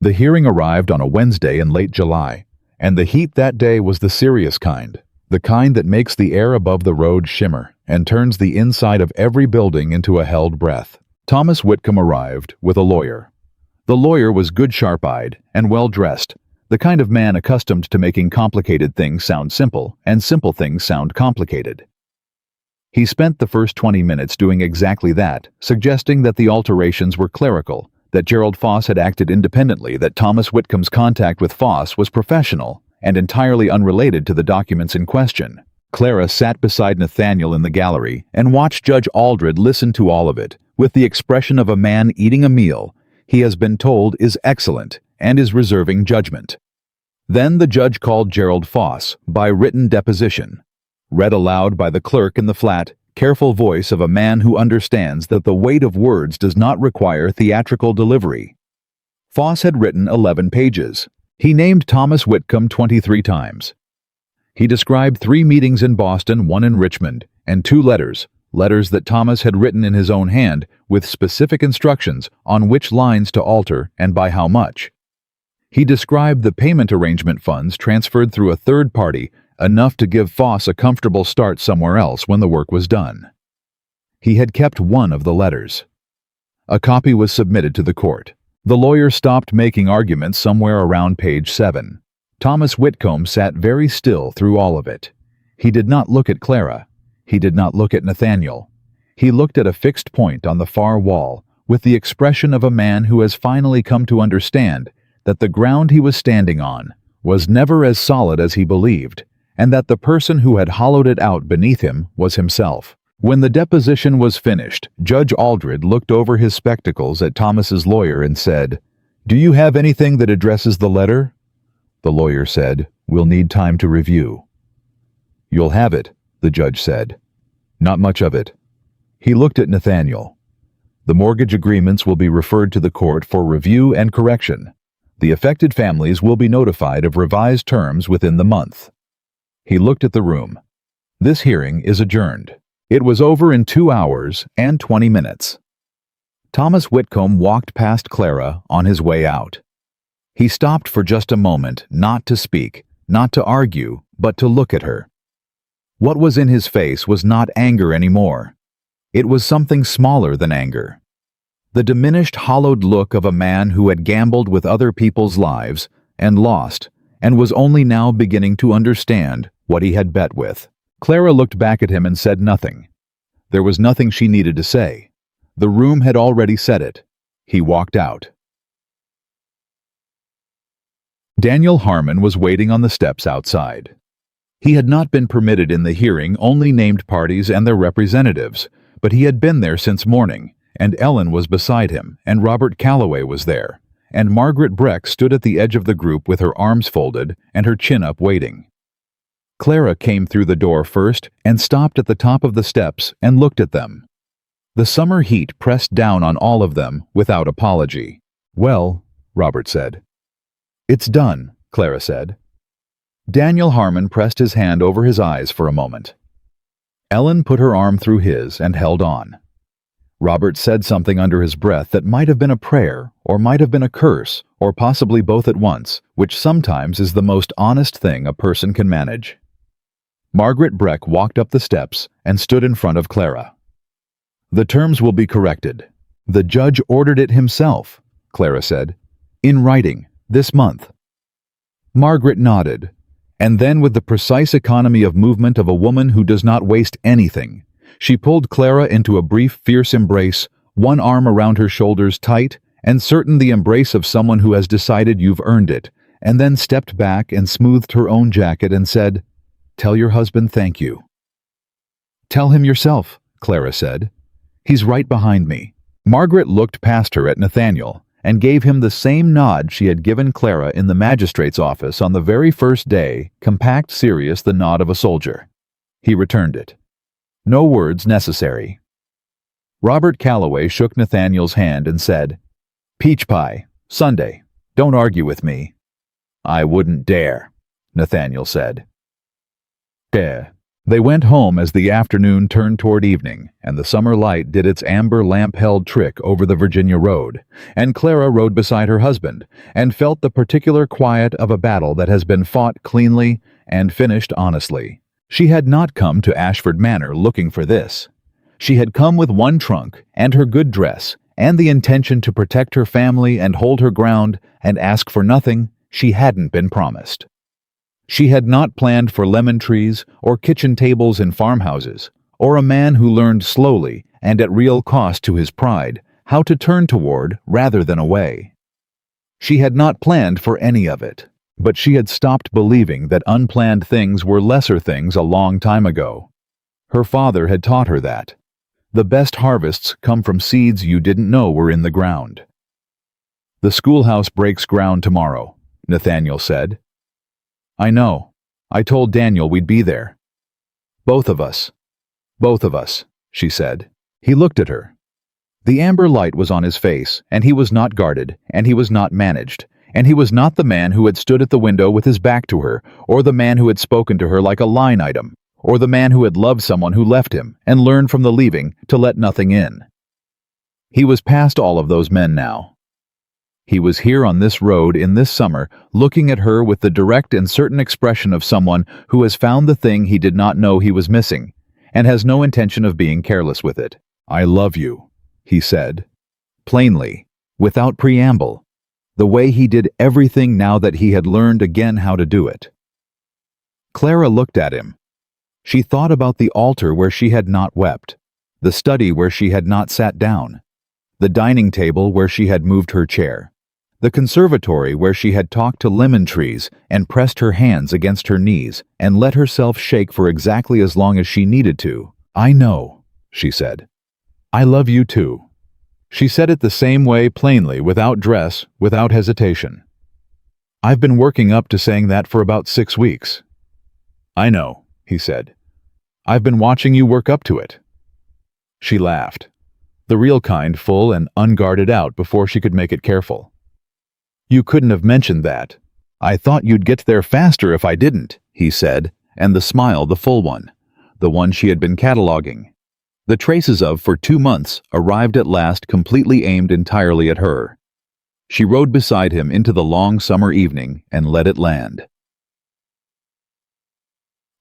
The hearing arrived on a Wednesday in late July, and the heat that day was the serious kind, the kind that makes the air above the road shimmer and turns the inside of every building into a held breath. Thomas Whitcomb arrived with a lawyer. The lawyer was good, sharp-eyed, and well-dressed, the kind of man accustomed to making complicated things sound simple and simple things sound complicated. He spent the first 20 minutes doing exactly that, suggesting that the alterations were clerical, that Gerald Foss had acted independently, that Thomas Whitcomb's contact with Foss was professional and entirely unrelated to the documents in question. Clara sat beside Nathaniel in the gallery and watched Judge Aldred listen to all of it, with the expression of a man eating a meal he has been told is excellent and is reserving judgment. Then the judge called Gerald Foss by written deposition, read aloud by the clerk in the flat, careful voice of a man who understands that the weight of words does not require theatrical delivery. Foss had written 11 pages. He named Thomas Whitcomb 23 times. He described 3 meetings in Boston, 1 in Richmond, and 2 letters that Thomas had written in his own hand with specific instructions on which lines to alter and by how much. He described the payment arrangement funds transferred through a third party, enough to give Foss a comfortable start somewhere else when the work was done. He had kept one of the letters. A copy was submitted to the court. The lawyer stopped making arguments somewhere around page 7. Thomas Whitcomb sat very still through all of it. He did not look at Clara. He did not look at Nathaniel. He looked at a fixed point on the far wall with the expression of a man who has finally come to understand that the ground he was standing on was never as solid as he believed, and that the person who had hollowed it out beneath him was himself. When the deposition was finished, Judge Aldred looked over his spectacles at Thomas's lawyer and said, "Do you have anything that addresses the letter?" The lawyer said, "We'll need time to review." "You'll have it," the judge said. "Not much of it." He looked at Nathaniel. "The mortgage agreements will be referred to the court for review and correction. The affected families will be notified of revised terms within the month." He looked at the room. "This hearing is adjourned." It was over in 2 hours and 20 minutes. Thomas Whitcomb walked past Clara on his way out. He stopped for just a moment, not to speak, not to argue, but to look at her. What was in his face was not anger anymore. It was something smaller than anger. The diminished, hollowed look of a man who had gambled with other people's lives and lost, and was only now beginning to understand what he had bet with. Clara looked back at him and said nothing. There was nothing she needed to say. The room had already said it. He walked out. Daniel Harmon was waiting on the steps outside. He had not been permitted in the hearing, only named parties and their representatives, but he had been there since morning, and Ellen was beside him, and Robert Calloway was there, and Margaret Breck stood at the edge of the group with her arms folded and her chin up waiting. Clara came through the door first and stopped at the top of the steps and looked at them. The summer heat pressed down on all of them without apology. "Well," Robert said. "It's done," Clara said. Daniel Harmon pressed his hand over his eyes for a moment. Ellen put her arm through his and held on. Robert said something under his breath that might have been a prayer, or might have been a curse, or possibly both at once, which sometimes is the most honest thing a person can manage. Margaret Breck walked up the steps and stood in front of Clara. "The terms will be corrected. The judge ordered it himself," Clara said. "In writing, this month." Margaret nodded, and then with the precise economy of movement of a woman who does not waste anything, she pulled Clara into a brief, fierce embrace, one arm around her shoulders tight, and certain the embrace of someone who has decided you've earned it, and then stepped back and smoothed her own jacket and said, "Tell your husband thank you." "Tell him yourself," Clara said. "He's right behind me." Margaret looked past her at Nathaniel and gave him the same nod she had given Clara in the magistrate's office on the very first day, compact, serious, the nod of a soldier. He returned it. No words necessary. Robert Calloway shook Nathaniel's hand and said, "Peach pie, Sunday. Don't argue with me." "I wouldn't dare," Nathaniel said. They went home as the afternoon turned toward evening, and the summer light did its amber lamp-held trick over the Virginia road, and Clara rode beside her husband, and felt the particular quiet of a battle that has been fought cleanly and finished honestly. She had not come to Ashford Manor looking for this. She had come with one trunk and her good dress, and the intention to protect her family and hold her ground and ask for nothing she hadn't been promised. She had not planned for lemon trees or kitchen tables in farmhouses, or a man who learned slowly and at real cost to his pride how to turn toward rather than away. She had not planned for any of it, but she had stopped believing that unplanned things were lesser things a long time ago. Her father had taught her that. The best harvests come from seeds you didn't know were in the ground. "The schoolhouse breaks ground tomorrow," Nathaniel said. "I know. I told Daniel we'd be there." Both of us, she said. He looked at her. The amber light was on his face, and he was not guarded, and he was not managed, and he was not the man who had stood at the window with his back to her, or the man who had spoken to her like a line item, or the man who had loved someone who left him and learned from the leaving to let nothing in. He was past all of those men now. He was here on this road in this summer, looking at her with the direct and certain expression of someone who has found the thing he did not know he was missing, and has no intention of being careless with it. "I love you," he said, plainly, without preamble, the way he did everything now that he had learned again how to do it. Clara looked at him. She thought about the altar where she had not wept, the study where she had not sat down, the dining table where she had moved her chair, The conservatory where she had talked to lemon trees and pressed her hands against her knees and let herself shake for exactly as long as she needed to. "I know," she said. "I love you too." She said it the same way, plainly, without dress, without hesitation. "I've been working up to saying that for about 6 weeks." "I know," he said. "I've been watching you work up to it." She laughed, the real kind, full and unguarded out before she could make it careful. "You couldn't have mentioned that. I thought you'd get there faster if I didn't," he said, and the smile, the full one, the one she had been cataloging, the traces of for 2 months, arrived at last, completely aimed entirely at her. She rode beside him into the long summer evening and let it land.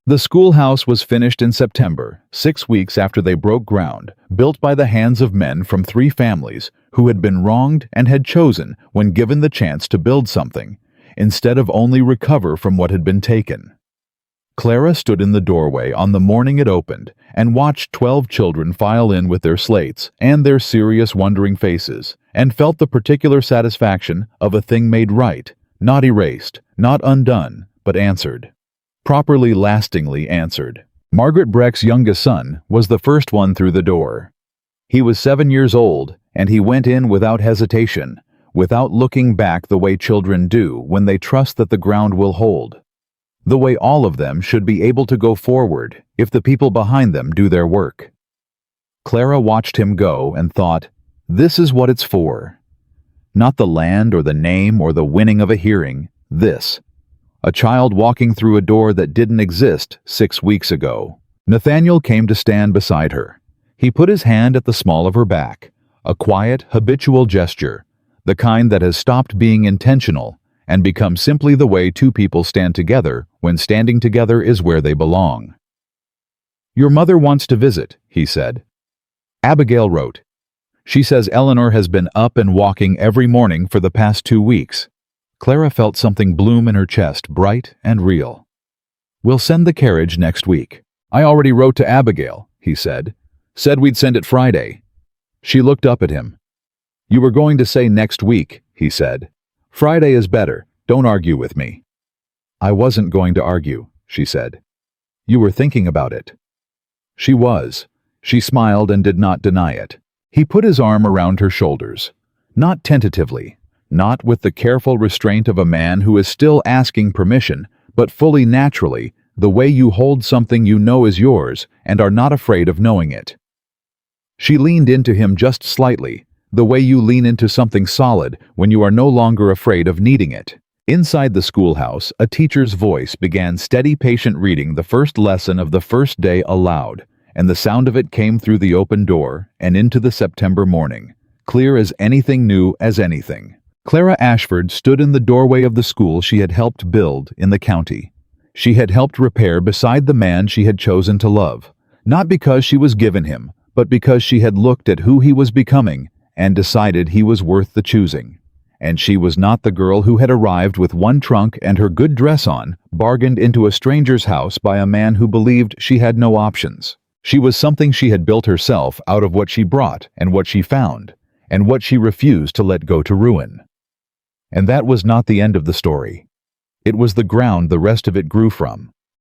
The schoolhouse was finished in September, 6 weeks after they broke ground, built by the hands of men from 3 families who had been wronged and had chosen, when given the chance, to build something, instead of only recover from what had been taken. Clara stood in the doorway on the morning it opened and watched 12 children file in with their slates and their serious, wondering faces, and felt the particular satisfaction of a thing made right, not erased, not undone, but answered. Properly, lastingly answered. Margaret Breck's youngest son was the first one through the door. He was 7 years old, and he went in without hesitation, without looking back, the way children do when they trust that the ground will hold. The way all of them should be able to go forward if the people behind them do their work. Clara watched him go and thought, this is what it's for. Not the land or the name or the winning of a hearing, this. A child walking through a door that didn't exist 6 weeks ago. Nathaniel came to stand beside her. He put his hand at the small of her back, a quiet, habitual gesture, the kind that has stopped being intentional and become simply the way 2 people stand together when standing together is where they belong. "Your mother wants to visit," he said. Abigail wrote. "She says Eleanor has been up and walking every morning for the past 2 weeks. Clara felt something bloom in her chest, bright and real. "We'll send the carriage next week." "I already wrote to Abigail," he said. "Said we'd send it Friday." She looked up at him. "You were going to say next week," he said. "Friday is better. Don't argue with me." "I wasn't going to argue," she said. "You were thinking about it." She was. She smiled and did not deny it. He put his arm around her shoulders. Not tentatively, not with the careful restraint of a man who is still asking permission, but fully naturally, the way you hold something you know is yours and are not afraid of knowing it. She leaned into him just slightly, the way you lean into something solid when you are no longer afraid of needing it. Inside the schoolhouse, a teacher's voice began steady, patient reading the first lesson of the first day aloud, and the sound of it came through the open door and into the September morning, clear as anything new as anything. Clara Ashford stood in the doorway of the school she had helped build in the county. She had helped repair beside the man she had chosen to love, not because she was given him, but because she had looked at who he was becoming and decided he was worth the choosing. And she was not the girl who had arrived with one trunk and her good dress on, bargained into a stranger's house by a man who believed she had no options. She was something she had built herself out of what she brought and what she found, and what she refused to let go to ruin. And that was not the end of the story. It was the ground the rest of it grew from.